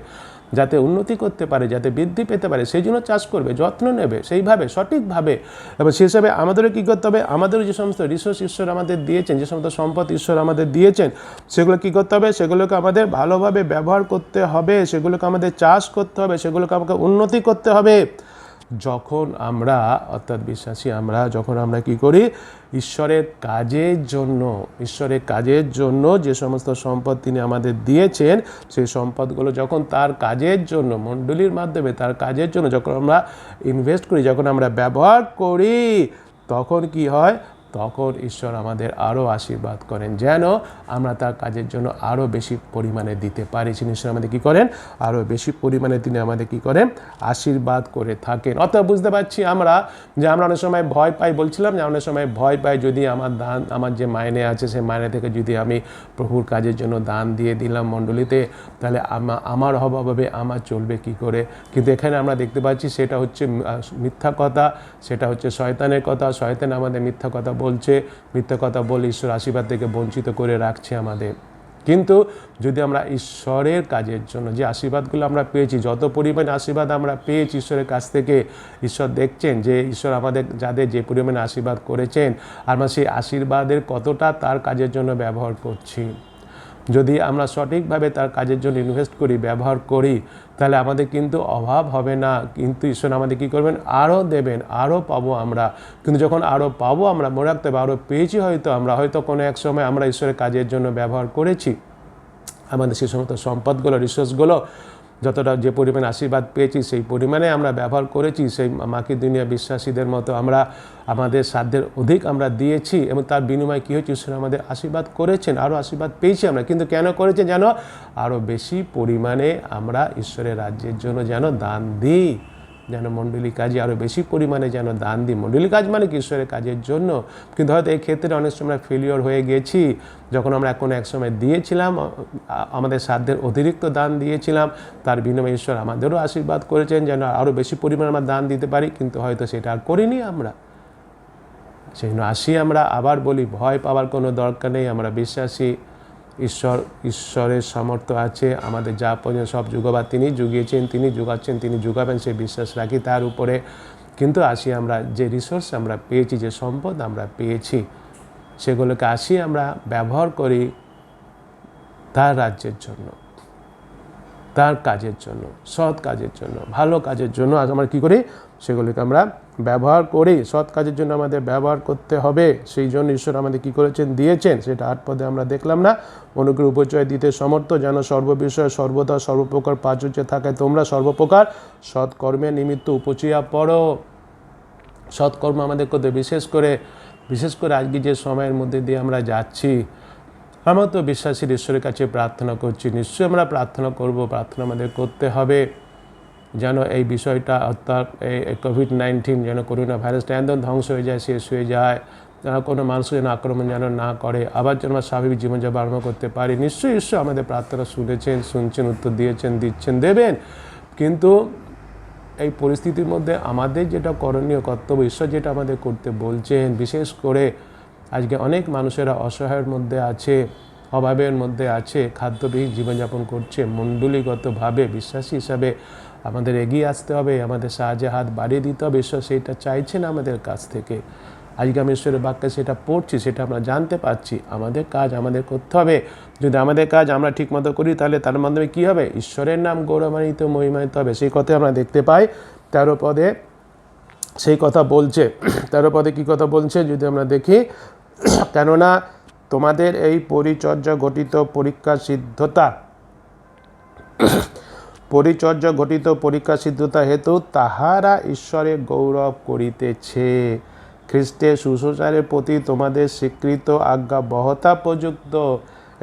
যাতে উন্নতি করতে পারে, যাতে বৃদ্ধি পেতে পারে, সেই জন্য চাষ করবে, যত্ন নেবে সেইভাবে, সঠিকভাবে। এবং সেই হিসাবে আমাদেরও কী করতে হবে, আমাদেরও যে সমস্ত রিসোর্স ঈশ্বর আমাদের দিয়েছেন, যে সমস্ত সম্পদ ঈশ্বর আমাদের দিয়েছেন, সেগুলো কী করতে হবে, সেগুলোকে আমাদের ভালোভাবে ব্যবহার করতে হবে, সেগুলোকে আমাদের চাষ করতে হবে, সেগুলোকে আমাকে উন্নতি করতে হবে। যখন আমরা অর্থাৎ বিশ্বাসী আমরা যখন আমরা কি করি ঈশ্বরের কাজের জন্য যে সমস্ত সম্পদ তিনি আমাদের দিয়েছেন সেই সম্পদগুলো যখন তার কাজের জন্য মণ্ডলীর মাধ্যমে তার কাজের জন্য যখন আমরা ইনভেস্ট করি, যখন আমরা ব্যবহার করি, তখন কি হয়, তখন ঈশ্বর আমাদের আরও আশীর্বাদ করেন যেন আমরা তার কাজের জন্য আরও বেশি পরিমাণে দিতে পারি। তিনি ঈশ্বর আমাদের কী করেন, আরও বেশি পরিমাণে তিনি আমাদের কী করেন, আশীর্বাদ করে থাকেন। অর্থাৎ বুঝতে পারছি আমরা যে আমরা অনেক সময় ভয় পাই, বলছিলাম যে অনেক সময় ভয় পাই যদি আমার যে মাইনে আছে সেই মাইনে থেকে যদি আমি প্রভুর কাজের জন্য দান দিয়ে দিলাম মণ্ডলীতে, তাহলে আমার অভাবে আমার চলবে কি করে। কিন্তু এখানে আমরা দেখতে পাচ্ছি সেটা হচ্ছে মিথ্যা কথা, সেটা হচ্ছে শয়তানের কথা। শয়তান আমাদের মিথ্যা কথা বলছে, মিথ্যা কথা বলে ঈশ্বর আশীর্বাদ থেকে বঞ্চিত করে রাখছে আমাদের। কিন্তু যদি আমরা ঈশ্বরের কাজের জন্য যে আশীর্বাদগুলো আমরা পেয়েছি, যত পরিমাণে আশীর্বাদ আমরা পেয়েছি ঈশ্বরের কাছ থেকে, ঈশ্বর দেখছেন যে ঈশ্বর আমাদের যাদের যে পরিমাণে আশীর্বাদ করেছেন আমরা সেই আশীর্বাদের কতটা তার কাজের জন্য ব্যবহার করছি। যদি আমরা সঠিকভাবে তার কাজের জন্য ইনভেস্ট করি, ব্যবহার করি, তাহলে আমাদের কিন্তু অভাব হবে না। কিন্তু ঈশ্বর আমাদের কী করবেন, আরও দেবেন, আরও পাবো আমরা। কিন্তু যখন আরও পাবো আমরা মনে রাখতে হবে আরও পেয়েছি, হয়তো কোনো এক সময় আমরা ঈশ্বরের কাজের জন্য ব্যবহার করেছি আমাদের সেই সমস্ত সম্পদগুলো, রিসোর্সগুলো, যতটা যে পরিমাণে আশীর্বাদ পেয়েছি সেই পরিমাণে আমরা ব্যবহার করেছি। সেই মাকি দুনিয়া বিশ্বাসীদের মতো আমরা আমাদের সাধ্যের অধিক আমরা দিয়েছি এবং তার বিনিময়ে কী হয়েছে, ঈশ্বর আমাদের আশীর্বাদ করেছেন, আরও আশীর্বাদ পেয়েছি আমরা। কিন্তু কেন করেছেন, যেন আরও বেশি পরিমাণে আমরা ঈশ্বরের রাজ্যের জন্য যেন দান দিই, যেন মণ্ডলী কাজে আরও বেশি পরিমাণে যেন দান দিই। মণ্ডলী কাজ মানে কি, ঈশ্বরের কাজের জন্য। কিন্তু হয়তো এই ক্ষেত্রে অনেক সময় ফেলিওর হয়ে গেছি, যখন আমরা এক সময় দিয়েছিলাম আমাদের সাধ্যের অতিরিক্ত দান দিয়েছিলাম, তার বিনিময়ে ঈশ্বর আমাদেরও আশীর্বাদ করেছেন যেন আরও বেশি পরিমাণে আমরা দান দিতে পারি, কিন্তু হয়তো সেটা আর করিনি আমরা। সেই জন্য আমরা আবার বলি, ভয় পাওয়ার কোনো দরকার নেই। আমরা বিশ্বাসী ঈশ্বরের সামর্থ্য আছে, আমাদের যা প্রয়োজন সব যুগবার তিনি যুগিয়েছেন, তিনি যুগাচ্ছেন, তিনি যুগাবেন, সেই বিশ্বাস রাখি তার উপরে। কিন্তু আমরা যে রিসোর্স আমরা পেয়েছি, যে সম্পদ আমরা পেয়েছি, সেগুলোকে আমরা ব্যবহার করি তার রাজ্যের জন্য, তার কাজের জন্য, সৎ কাজের জন্য, ভালো কাজের জন্য। আজ আমরা কী করি, সেগুলিকে আমরা ব্যবহার করি। সৎ কাজের জন্য আমাদের ব্যবহার করতে হবে। সেই জন্য ঈশ্বর আমাদের কী করেছেন, দিয়েছেন। সেটা 8 পদে আমরা দেখলাম না, অনুগ্রহ উপচয় দিতে সমর্থ, যেন সর্ববিষয়ে সর্বদা সর্বপ্রকার প্রাচুর্য থাকে তোমরা সর্বপ্রকার সৎকর্মের নিমিত্ত উপচিয়া পড়ো। সৎকর্ম আমাদের করতে, বিশেষ করে আজকে যে সময়ের মধ্যে দিয়ে আমরা যাচ্ছি, আমরা তো বিশ্বাসীর ঈশ্বরের কাছে প্রার্থনা করছি, নিশ্চয়ই আমরা প্রার্থনা করব, প্রার্থনা আমাদের করতে হবে যেন এই বিষয়টা, অর্থাৎ এই কোভিড-19 যেন করোনা ভাইরাসটা একদম ধ্বংস হয়ে যায়, শেষ হয়ে যায়, কোনো মানুষ যেন আক্রমণ যেন না করে, আবার যেন আমরা স্বাভাবিক জীবনযাপন আরম্ভ করতে পারি। নিশ্চয়ই ঈশ্বর আমাদের প্রার্থনা শুনছেন, উত্তর দিচ্ছেন, দেবেন। কিন্তু এই পরিস্থিতির মধ্যে আমাদের যেটা করণীয় কর্তব্য, ঈশ্বর যেটা আমাদের করতে বলছেন, বিশেষ করে আজকে অনেক মানুষেরা অসহায়ের মধ্যে আছে, অভাবের মধ্যে আছে, খাদ্যবিহীন জীবনযাপন করছে। মণ্ডলীগতভাবে বিশ্বাসী হিসাবে আমাদের এগিয়ে আসতে হবে, আমাদের সাহায্যে হাত বাড়িয়ে দিতে হবে। ঈশ্বর সেটা চাইছেন আমাদের কাছ থেকে। আজকে আমি ঈশ্বরের বাক্যে সেটা পড়ছি, সেটা আমরা জানতে পারছি। আমাদের কাজ আমাদের করতে হবে। যদি আমাদের কাজ আমরা ঠিকমতো করি, তাহলে তার মাধ্যমে কী হবে, ঈশ্বরের নাম গৌরবান্বিত, মহিমান্বিত হবে। সেই কথাই আমরা দেখতে পাই 13 পদে সেই কথা বলছে। 13 পদে কী কথা বলছে যদি আমরা দেখি, কেননা তোমাদের এই পরিচর্যা ঘটিত পরীক্ষা সিদ্ধতা হেতু তাহারা ঈশ্বরের গৌরব করিতেছে। খ্রিস্টের সুসমাচারের প্রতি তোমাদের স্বীকৃত আজ্ঞা বহতা প্রযুক্ত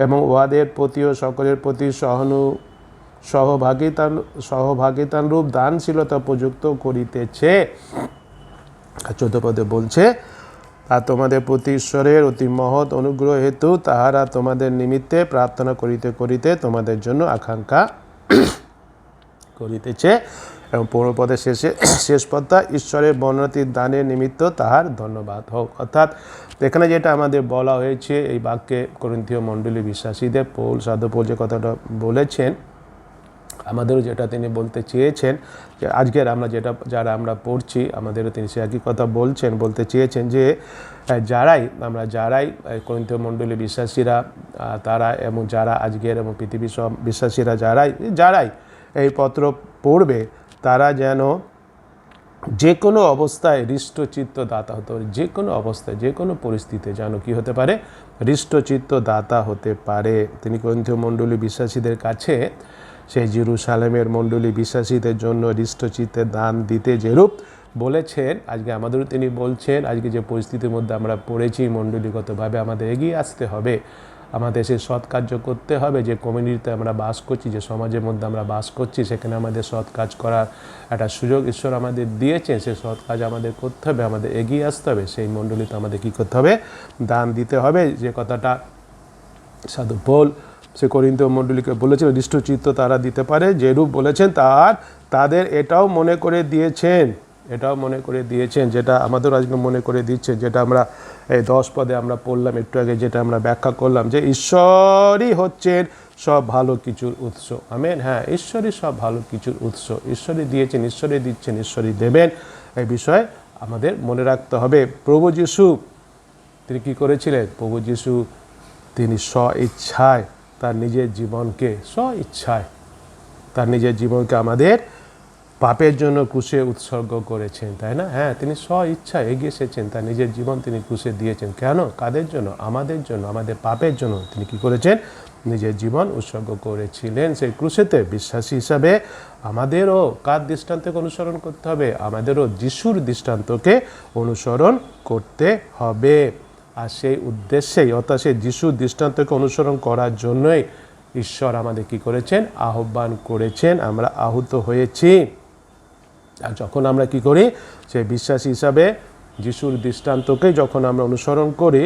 এবং উহাদের প্রতিও সকলের প্রতি সহভাগিতান রূপ দানশীলতা প্রযুক্ত করিতেছে। 14 পদে বলছে, আর তোমাদের প্রতি ঈশ্বরের অতি মহৎ অনুগ্রহ হেতু তাহারা তোমাদের নিমিত্তে প্রার্থনা করিতে করিতে তোমাদের জন্য আকাঙ্ক্ষা করিতেছে। এবং 15 পদের শেষ পদটা, ঈশ্বরের বর্ণতির দানের নিমিত্ত তাহার ধন্যবাদ হোক। অর্থাৎ এখানে যেটা আমাদের বলা হয়েছে এই বাক্যে, করিন্থীয় মণ্ডলী বিশ্বাসীদের সাধু পৌল যে কথাটা বলেছেন, আমাদেরও যেটা তিনি বলতে চেয়েছেন, যে আজকের যারা আমরা পড়ছি আমাদেরও তিনি সে একই কথা বলতে চেয়েছেন, যে যারাই করিন্থীয় মণ্ডলী বিশ্বাসীরা তারা এবং যারা আজকের এবং পৃথিবীর সব বিশ্বাসীরা যারাই এই পত্র পড়বে, তারা যেন যে কোনো অবস্থায় হৃষ্টচিত্ত দাতা হতে পারে, যে কোনো অবস্থায় যে কোনো পরিস্থিতিতে যেন কী হতে পারে, হৃষ্টচিত্ত দাতা হতে পারে। তিনি করিন্থীয় মণ্ডলী বিশ্বাসীদের কাছে সেই জেরুসালেমের মণ্ডলী বিশ্বাসীদের জন্য হৃষ্টচিত্তে দান দিতে যেরূপ বলেছেন, আজকে আমাদেরও তিনি বলছেন। আজকে যে পরিস্থিতির মধ্যে আমরা পড়েছি, মণ্ডলীগতভাবে আমাদের এগিয়ে আসতে হবে, আমাদের সেই সৎ কার্য করতে হবে। যে কমিউনিটিতে আমরা বাস করছি, যে সমাজের মধ্যে আমরা বাস করছি, সেখানে আমাদের সৎ কাজ করার একটা সুযোগ ঈশ্বর আমাদের দিয়েছেন। সেই সৎ কাজ আমাদের করতে হবে, আমাদের এগিয়ে আসতে হবে। সেই মণ্ডলীতে আমাদের কী করতে হবে, দান দিতে হবে। যে কথাটা সাধু পৌল সে করিন্থীয় মণ্ডলীকে বলেছিল, হৃষ্টচিত্ত তারা দিতে পারে যেরূপ বলেছেন, তাদের এটাও মনে করে দিয়েছেন, যেটা আমাদের আজকে মনে করে দিচ্ছেন, যেটা আমরা এই 10 পদে আমরা পড়লাম একটু আগে, যেটা আমরা ব্যাখ্যা করলাম, যে ঈশ্বরই হচ্ছেন সব ভালো কিছুর উৎস। আমেন। হ্যাঁ, ঈশ্বরই সব ভালো কিছুর উৎস। ঈশ্বরই দিয়েছেন, ঈশ্বরই দিচ্ছেন, ঈশ্বরই দেবেন। এই বিষয়ে আমাদের মনে রাখতে হবে। প্রভু যিশু তিনি কী করেছিলেন? প্রভু যিশু তিনি স্ব-ইচ্ছায় তার নিজের জীবনকে আমাদের পাপের জন্য ক্রুশে উৎসর্গ করেছেন, তাই না? হ্যাঁ, তিনি স্ব-ইচ্ছায় এগিয়ে এসেছেন, তার নিজের জীবন তিনি ক্রুশে দিয়েছেন। কেন? কাদের জন্য? আমাদের জন্য, আমাদের পাপের জন্য তিনি কি করেছেন? নিজের জীবন উৎসর্গ করেছিলেন সেই ক্রুশেতে। বিশ্বাসী হিসাবে আমাদেরও কার দৃষ্টান্তকে অনুসরণ করতে হবে? আমাদেরও যিশুর দৃষ্টান্তকে অনুসরণ করতে হবে। আর সেই উদ্দেশ্যেই, অর্থাৎ সেই যিশুর দৃষ্টান্তকে অনুসরণ করার জন্যই ঈশ্বর আমাদের কি করেছেন? আহ্বান করেছেন। আমরা আহুত হয়েছি। আর যখন আমরা কি করি, সেই বিশ্বাসী হিসাবে যিশুর দৃষ্টান্তকে যখন আমরা অনুসরণ করি,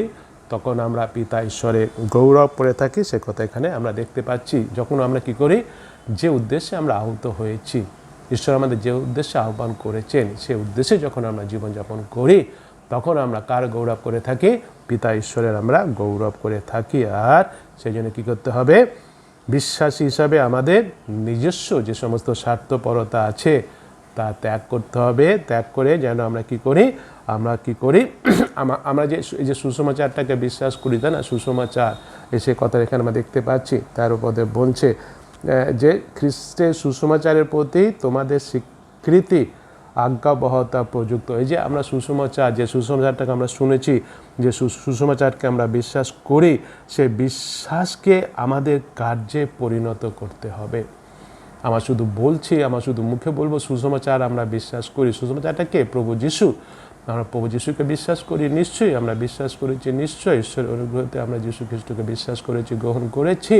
তখন আমরা পিতা ঈশ্বরের গৌরব করে থাকি। সে কথা এখানে আমরা দেখতে পাচ্ছি। যখন আমরা কি করি, যে উদ্দেশ্যে আমরা আহুত হয়েছি, ঈশ্বর আমাদের যে উদ্দেশ্যে আহ্বান করেছেন, সেই উদ্দেশ্যে যখন আমরা জীবনযাপন করি, তখন আমরা কার গৌরব করে থাকি? পিতা ঈশ্বরের আমরা গৌরব করে থাকি। আর সেই জন্য কী করতে হবে? বিশ্বাসী হিসাবে আমাদের নিজস্ব যে সমস্ত স্বার্থপরতা আছে তা ত্যাগ করতে হবে। ত্যাগ করে যেন আমরা কি করি, আমরা যে সুসমাচারটাকে বিশ্বাস করি, তাই না? সুসমাচার সে কথা এখানে আমরা দেখতে পাচ্ছি। তার উপরে বলছে যে খ্রিস্টের সুসমাচারের প্রতি তোমাদের স্বীকৃতি আজ্ঞাবহতা প্রযুক্ত। এই যে আমরা সুসমাচার, যে সুসমাচারটাকে আমরা শুনেছি, যে সুসমাচারকে আমরা বিশ্বাস করি, সেই বিশ্বাসকে আমাদের কার্যে পরিণত করতে হবে। আমার শুধু মুখে বলবো সুসমাচার আমরা বিশ্বাস করি। সুসমাচারটা কে? প্রভু যিশু। আমরা প্রভু যিশুকে বিশ্বাস করি, নিশ্চয়ই আমরা বিশ্বাস করেছি, নিশ্চয়ই ঈশ্বরের অনুগ্রহতে আমরা যিশু খ্রিস্টকে বিশ্বাস করেছি, গ্রহণ করেছি।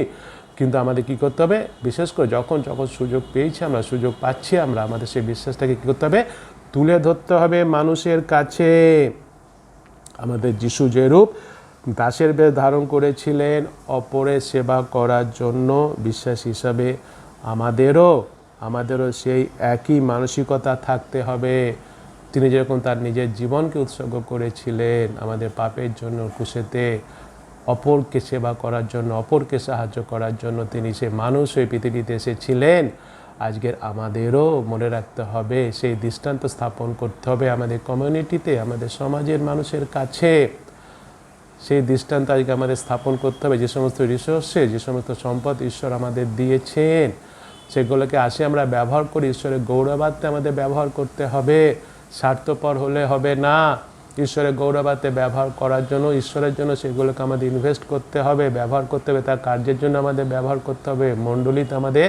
কিন্তু আমাদের কী করতে হবে? বিশেষ করে যখন সুযোগ পেয়েছি, আমরা সুযোগ পাচ্ছি, আমাদের সেই বিশ্বাসটাকে কী করতে হবে? তুলে ধরতে হবে মানুষের কাছে। আমাদের যিশু যেরূপ দাসের বেশ ধারণ করেছিলেন অপরের সেবা করার জন্য, বিশ্বাস হিসাবে আমাদেরও সেই একই মানসিকতা থাকতে হবে। তিনি যেরকম তার নিজের জীবনকে উৎসর্গ করেছিলেন আমাদের পাপের জন্য ক্রুশেতে, অপরকে সেবা করার জন্য, অপরকে সাহায্য করার জন্য তিনি সে মানুষ হয়ে পৃথিবীতে এসেছিলেন। আজকের আমাদেরও মনে রাখতে হবে, সেই দৃষ্টান্ত স্থাপন করতে হবে আমাদের কমিউনিটিতে, আমাদের সমাজের মানুষের কাছে। সেই দৃষ্টান্ত আজকে আমাদের স্থাপন করতে হবে। যে সমস্ত রিসোর্সে, যে সমস্ত সম্পদ ঈশ্বর আমাদের দিয়েছেন, সেগুলোকে আমরা ব্যবহার করি, ঈশ্বরের গৌরবার্থে আমাদের ব্যবহার করতে হবে। স্বার্থপর হলে হবে না। ঈশ্বরের গৌরবার্থে ব্যবহার করার জন্য, ঈশ্বরের জন্য সেগুলোকে আমাদের ইনভেস্ট করতে হবে, ব্যবহার করতে হবে, তার কার্যের জন্য আমাদের ব্যবহার করতে হবে। মণ্ডলীতে আমাদের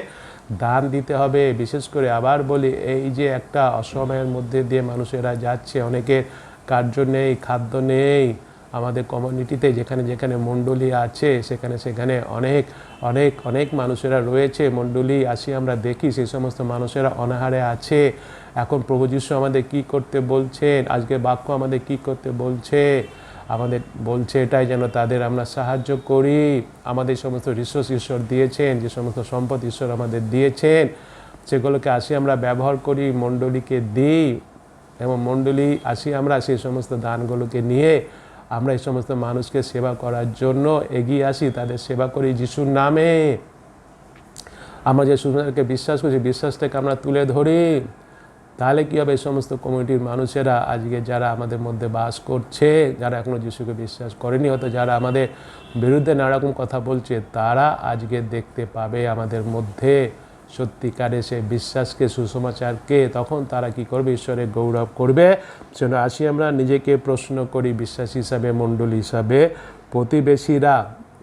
দান দিতে হবে। বিশেষ করে আবার বলি, এই যে একটা অসময়ের মধ্যে দিয়ে মানুষেরা যাচ্ছে, অনেকের কার্য নেই, খাদ্য নেই। আমাদের কমিউনিটিতে যেখানে যেখানে মণ্ডলী আছে, সেখানে অনেক মানুষেরা রয়েছে। মণ্ডলী আমরা দেখি, সেই সমস্ত মানুষেরা অনাহারে আছে। এখন প্রভু যিশু আমাদের কি করতে বলছেন? আজকে বাক্য আমাদের কি করতে বলছে? আমাদের বলছে এটাই, যেন তাদের আমরা সাহায্য করি। আমাদের সমস্ত রিসোর্স ঈশ্বর দিয়েছেন, যে সমস্ত সম্পদ ঈশ্বর আমাদের দিয়েছেন, সেগুলোকে আমরা ব্যবহার করি, মণ্ডলীকে দিই। এবং মণ্ডলী আমরা সেই সমস্ত দানগুলোকে নিয়ে আমরা এই সমস্ত মানুষকে সেবা করার জন্য এগিয়ে আসি, তাদের সেবা করি যিশুর নামে। আমরা যে সুসমাচারকে বিশ্বাস করছি, বিশ্বাসটাকে আমরা তুলে ধরি। তাহলে কী হবে? এই সমস্ত কমিউনিটির মানুষেরা আজকে যারা আমাদের মধ্যে বাস করছে, যারা এখনও যিশুকে বিশ্বাস করেনি, হয়তো যারা আমাদের বিরুদ্ধে নানারকম কথা বলছে, তারা আজকে দেখতে পাবে আমাদের মধ্যে সত্যিকারে সেই বিশ্বাসকে, সুসমাচারকে, তখন তারা কি করবে? ঈশ্বরের গৌরব করবে। সেজন্য আসি আমরা নিজেকে প্রশ্ন করি বিশ্বাসী হিসাবে, মণ্ডলী হিসাবে, প্রতিবেশীরা,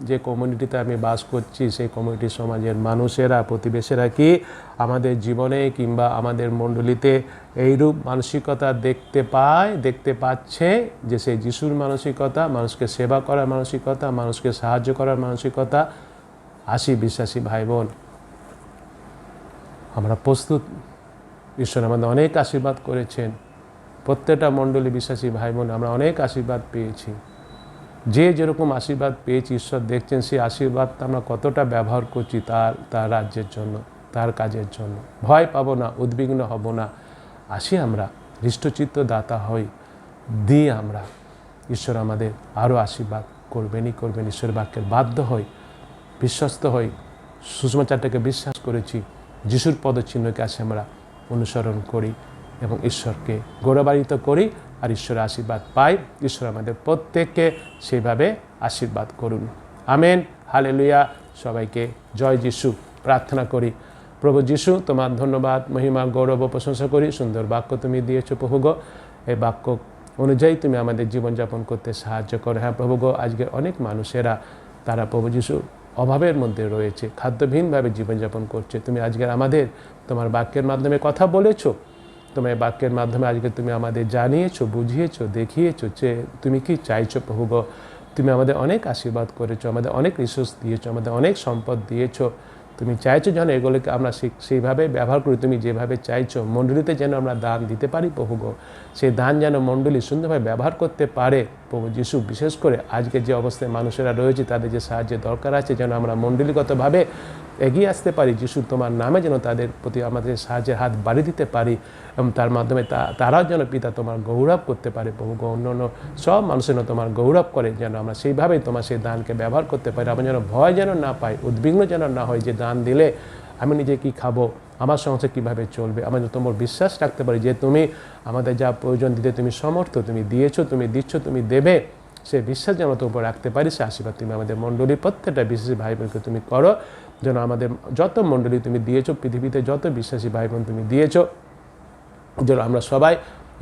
যে কমিউনিটিতে আমি বাস করছি সেই কমিউনিটি সমাজের মানুষেরা, প্রতিবেশীরা কি আমাদের জীবনে কিংবা আমাদের মণ্ডলীতে এইরূপ মানসিকতা দেখতে পাচ্ছে যে সেই যিশুর মানসিকতা, মানুষকে সেবা করার মানসিকতা, মানুষকে সাহায্য করার মানসিকতা। আসি বিশ্বাসী ভাই বোন, আমরা প্রস্তুত। ঈশ্বর আমাদের অনেক আশীর্বাদ করেছেন, প্রত্যেকটা মণ্ডলী বিশ্বাসী ভাই বোন আমরা অনেক আশীর্বাদ পেয়েছি। যে যেরকম আশীর্বাদ পেয়েছি ঈশ্বর দেখছেন, সেই আশীর্বাদ আমরা কতটা ব্যবহার করছি তার রাজ্যের জন্য, তার কাজের জন্য। ভয় পাবো না, উদ্বিগ্ন হব না। আসি আমরা হৃষ্টচিত্ত দাতা হই, দিয়ে আমরা ঈশ্বর আমাদের আরও আশীর্বাদ করবেনই করবেন। ঈশ্বরের বাক্যের বাধ্য হই, বিশ্বস্ত হই, সুসমাচারটাকে বিশ্বাস করেছি, যিশুর পদচিহ্নকে আসে আমরা অনুসরণ করি এবং ঈশ্বরকে গৌরবান্বিত করি আর ঈশ্বরের আশীর্বাদ পাই। ঈশ্বর আমাদের প্রত্যেককে সেইভাবে আশীর্বাদ করুন। Amen, hallelujah. সবাইকে জয় যিশু। প্রার্থনা করি। প্রভু যিশু, তোমার ধন্যবাদ, মহিমা, গৌরব ও প্রশংসা করি। সুন্দর বাক্য তুমি দিয়েছো প্রভু গো, এই বাক্য অনুযায়ী তুমি আমাদের জীবনযাপন করতে সাহায্য করো। হ্যাঁ প্রভু গো, আজকের অনেক মানুষেরা তারা প্রভু যিশু অভাবের মধ্যে রয়েছে, খাদ্যহীনভাবে জীবনযাপন করছে। তুমি আজকের আমাদের তোমার বাক্যের মাধ্যমে কথা বলেছো, তোমার বাক্যের মাধ্যমে আজকে তুমি আমাদের জানিয়েছো, বুঝিয়েছো, দেখিয়েছো যে তুমি কি চাইছো প্রভু গো। তুমি আমাদের অনেক আশীর্বাদ করেছো, আমাদের অনেক রিসোর্স দিয়েছো, আমাদের অনেক সম্পদ দিয়েছো। তুমি চাইছো যেন এগুলোকে আমরা সেইভাবে ব্যবহার করি, তুমি যেভাবে চাইছো। মণ্ডলীতে যেন আমরা দান দিতে পারি প্রভু গো, সেই দান যেন মণ্ডলী সুন্দরভাবে ব্যবহার করতে পারে প্রভু যিশু। বিশেষ করে আজকে যে অবস্থায় মানুষেরা রয়েছে, তাদের যে সাহায্যের দরকার আছে, যেন আমরা মণ্ডলীগতভাবে এগিয়ে আসতে পারি। যিশু তোমার নামে যেন তাদের প্রতি আমাদের সাহায্যের হাত বাড়িয়ে দিতে পারি এবং তার মাধ্যমে তারাও যেন পিতা তোমার গৌরব করতে পারে প্রভু গো। অন্য সব মানুষ যেন তোমার গৌরব করে, যেন আমরা সেইভাবেই তোমার সেই দানকে ব্যবহার করতে পারি। আমরা যেন ভয় যেন না পাই, উদ্বিগ্ন যেন না হয় যে দান দিলে আমি নিজে কি খাবো, আমার সংসার কীভাবে চলবে। আমরা যেন তোমার বিশ্বাস রাখতে পারি যে তুমি আমাদের যা প্রয়োজন দিতে তুমি সমর্থ, তুমি দিয়েছো, তুমি দিচ্ছ, তুমি দেবে। সে বিশ্বাস যেন তোমার উপর রাখতে পারি। সে আশীর্বাদ তুমি আমাদের মণ্ডলীর প্রত্যেকটা বিশ্বাসী ভাই বোনকে তুমি করো, যেন আমাদের যত মণ্ডলী তুমি দিয়েছো, পৃথিবীতে যত বিশ্বাসী ভাই বোন তুমি দিয়েছো, যেন আমরা সবাই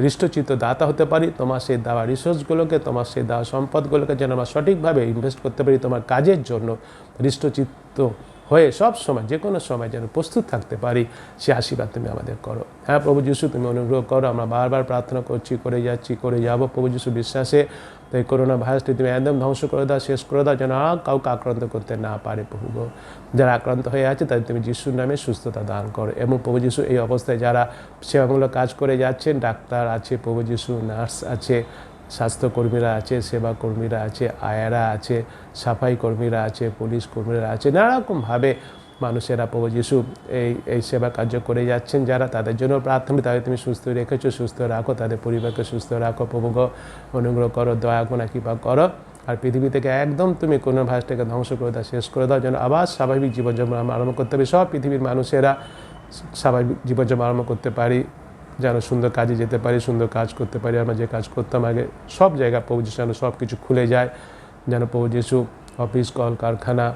হৃষ্টচিত্ত দাতা হতে পারি। তোমার সেই দেওয়া রিসোর্সগুলোকে, তোমার সেই দেওয়া সম্পদগুলোকে যেন আমরা সঠিকভাবে ইনভেস্ট করতে পারি তোমার কাজের জন্য। হৃষ্টচিত্ত হয়ে সব সময়, যে কোনো সময় যেন প্রস্তুত থাকতে পারি, সে আশীর্বাদ তুমি আমাদের করো। হ্যাঁ প্রভু যিশু, তুমি অনুগ্রহ করো। আমরা বারবার প্রার্থনা করছি, করে যাচ্ছি, করে যাবো প্রভু যিশু বিশ্বাসে। তো এই করোনা ভাইরাসটি তুমি একদম ধ্বংস করে দাও, শেষ করে দাও, যেন কাউকে আক্রান্ত করতে না পারে প্রভু গো। যারা আক্রান্ত হয়ে আছে তাদের তুমি যিশুর নামে সুস্থতা দান করো। এবং প্রভু যিশু এই অবস্থায় যারা সেবামূলক কাজ করে যাচ্ছেন, ডাক্তার আছে প্রভু যিশু, নার্স আছে, স্বাস্থ্যকর্মীরা আছে, সেবাকর্মীরা আছে, আয়ারা আছে, সাফাই কর্মীরা আছে, পুলিশ কর্মীরা আছে, নানারকমভাবে মানুষেরা প্রভু যিশু এই সেবা কার্য করে যাচ্ছেন যারা, তাদের জন্য প্রার্থনা। তাদের তুমি সুস্থ রেখেছো, সুস্থ রাখো, তাদের পরিবারকে সুস্থ রাখো প্রভু গো। অনুগ্রহ করো, দয়া গুণা কৃপা করো। আর পৃথিবী থেকে একদম তুমি কোনো ভাষটাকে ধ্বংস করে দাও, শেষ করে দাও, যেন আবার স্বাভাবিক জীবনযাপন আমরা আরম্ভ করতে পারি। সব পৃথিবীর মানুষেরা স্বাভাবিক জীবনযাপন আরম্ভ করতে পারি, যেন সুন্দর কাজে যেতে পারি, সুন্দর কাজ করতে পারি। আমরা যে কাজ করতাম আগে, সব জায়গায় প্রভু যিশু যেন সব কিছু খুলে যায়, যেন প্রভু যিশু অফিস, কল কারখানা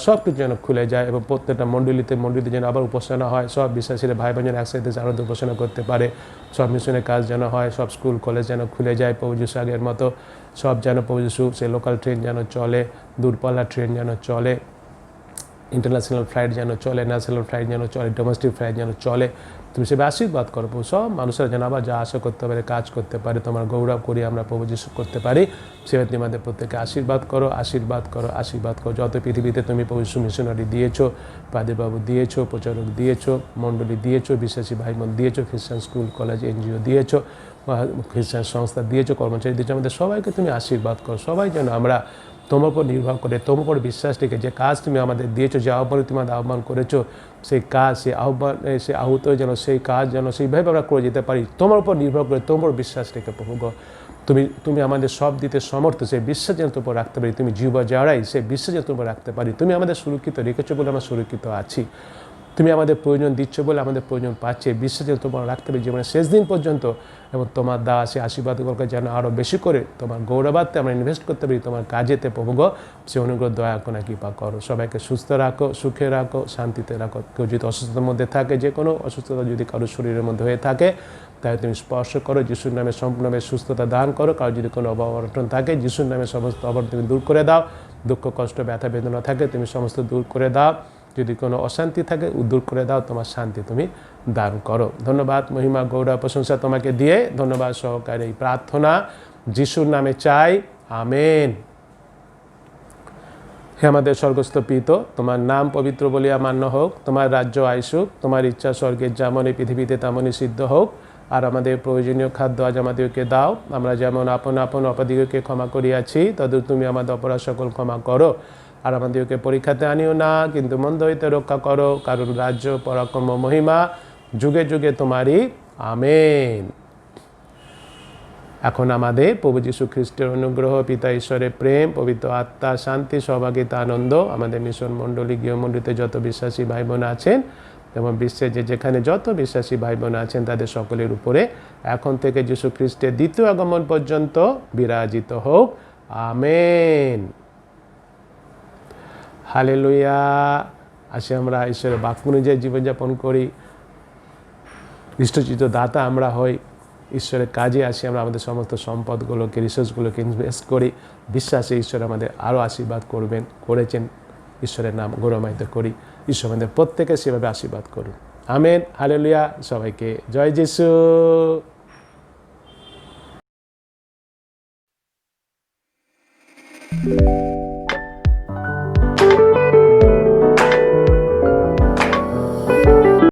সব কিছু যেন খুলে যায় এবং প্রত্যেকটা মণ্ডলীতে যেন আবার উপাসনা হয়। সব বিশ্বাসীরা ভাই বোন যেন একসাথে আরও উপাসনা করতে পারে। সব মিশনের কাজ যেন হয়, সব স্কুল কলেজ যেন খুলে যায় প্রভু যিশু আগের মতো। সব যেন প্রভু যিশু, সে লোকাল ট্রেন যেন চলে, দূরপাল্লা ট্রেন যেন চলে, ইন্টারন্যাশনাল ফ্লাইট যেন চলে, ন্যাশনাল ফ্লাইট যেন চলে, ডোমেস্টিক ফ্লাইট যেন চলে। তুমি সেভাবে আশীর্বাদ করো প্রভু। সব মানুষেরা যেন আবার যা আশা করতে পারে, কাজ করতে পারে, তোমার গৌরব করি আমরা প্রভু যিশু করতে পারি। সেভাবে তুমি আমাদের প্রত্যেকে আশীর্বাদ করো, আশীর্বাদ করো, আশীর্বাদ করো। যত পৃথিবীতে তুমি প্রভু যিশু মিশনারি দিয়েছো, পাদিবাবু দিয়েছো, প্রচারক দিয়েছো, মণ্ডলী দিয়েছো, বিশ্বাসী ভাই বোন দিয়েছো, খ্রিস্টান স্কুল কলেজ এনজিও দিয়েছো, খ্রিস্টান সংস্থা দিয়েছো, কর্মচারী দিয়েছো, আমাদের সবাইকে তুমি আশীর্বাদ করো। সবাই যেন আমরা তোমার উপর নির্ভর করে, তোমার উপর বিশ্বাস রেখে যে কাজ তুমি আমাদের দিয়েছো, যে আহ্বানে তুমি আমাদের আহ্বান করেছো, সেই কাজ, সেই আহ্বান, সেই আহুত যেন সেই কাজ যেন সেইভাবে আমরা করে যেতে পারি, তোমার উপর নির্ভর করে, তোমার উপর বিশ্বাস রেখে প্রভু গো। তুমি আমাদের সব দিতে সমর্থ, সেই বিশ্বাস যেন তোমার রাখতে পারি। তুমি জীব যারাই সেই বিশ্বাস যেন তোমার রাখতে পারি। তুমি আমাদের সুরক্ষিত রেখেছো বলে আমরা সুরক্ষিত আছি। তুমি আমাদের প্রয়োজন দিচ্ছ বলে আমাদের প্রয়োজন পাচ্ছে, বিশ্বাস তোমার রাখতে হবে জীবনের শেষ দিন পর্যন্ত, এবং তোমার দেওয়া সে আশীর্বাদগুলোকে যেন আরও বেশি করে তোমার গৌরবার্থে আমরা ইনভেস্ট করতে পারি তোমার কাজেতে প্রভু গো, সে অনুগ্রহ দয়া কোনা কৃপা করো। সবাইকে সুস্থ রাখো, সুখে রাখো, শান্তিতে রাখো। কেউ যদি অসুস্থতার মধ্যে থাকে, যে কোনো অসুস্থতা যদি কারো শরীরের মধ্যে হয়ে থাকে, তাই তুমি স্পর্শ করো, যিশুর নামে সম্পূর্ণভাবে সুস্থতা দান করো। কারো যদি কোনো অবনটন থাকে, যিশুর নামে সমস্ত অবনটন তুমি দূর করে দাও। দুঃখ কষ্ট ব্যথা বেদনা থাকে, তুমি সমস্ত দূর করে দাও। যদি কোনো অশান্তি থাকে, দূর করে দাও, তোমার শান্তি তুমি দান করো। ধন্যবাদ, মহিমা, গৌরব, প্রশংসা তোমাকে দিয়ে ধন্যবাদ সহকারে এই প্রার্থনা যিশুর নামে চাই, আমেন। হে আমাদের স্বর্গস্থ পিত, তোমার নাম পবিত্র বলিয়া মান্য হোক, তোমার রাজ্য আইসুক, তোমার ইচ্ছা স্বর্গের যেমন এই পৃথিবীতে তেমনই সিদ্ধ হোক। আর আমাদের প্রয়োজনীয় খাদ্য আজ আমাদেরকে দাও, আমরা যেমন আপন আপন অপরাধীকে ক্ষমা করিয়াছি, তদ্রূপ তুমি আমাদের অপরাধ সকল ক্ষমা করো। আর আমাদেরকে পরীক্ষাতে আনিও না, কিন্তু মন্দ হইতে রক্ষা করো, কারণ রাজ্য, পরাক্রম, মহিমা যুগে যুগে তোমারই, আমেন। এখন আমাদের প্রভু যীশু খ্রিস্টের অনুগ্রহ, পিতা ঈশ্বরের প্রেম, পবিত্র আত্মা শান্তি, সহভাগিতা, আনন্দ আমাদের মিশন মণ্ডলী, গৃহমণ্ডলীতে যত বিশ্বাসী ভাই বোন আছেন এবং বিশ্বে যেখানে যত বিশ্বাসী ভাই বোন আছেন তাদের সকলের উপরে এখন থেকে যীশু খ্রিস্টের দ্বিতীয় আগমন পর্যন্ত বিরাজিত হোক, আমেন। হালেলুয়া। আসে আমরা ঈশ্বরের বাক্য অনুযায়ী জীবনযাপন করি, ইষ্টচিত দাতা আমরা হই, ঈশ্বরের কাজে আসি, আমরা আমাদের সমস্ত সম্পদগুলোকে, রিসোর্সগুলোকে ইনভেস্ট করি, বিশ্বাসে ঈশ্বর আমাদের আরও আশীর্বাদ করেছেন। ঈশ্বরের নাম গৌরবান্বিত করি। ঈশ্বর আমাদের প্রত্যেকে সেভাবে আশীর্বাদ করুন, আমেন। হালেলুয়া। সবাইকে জয় যিশু।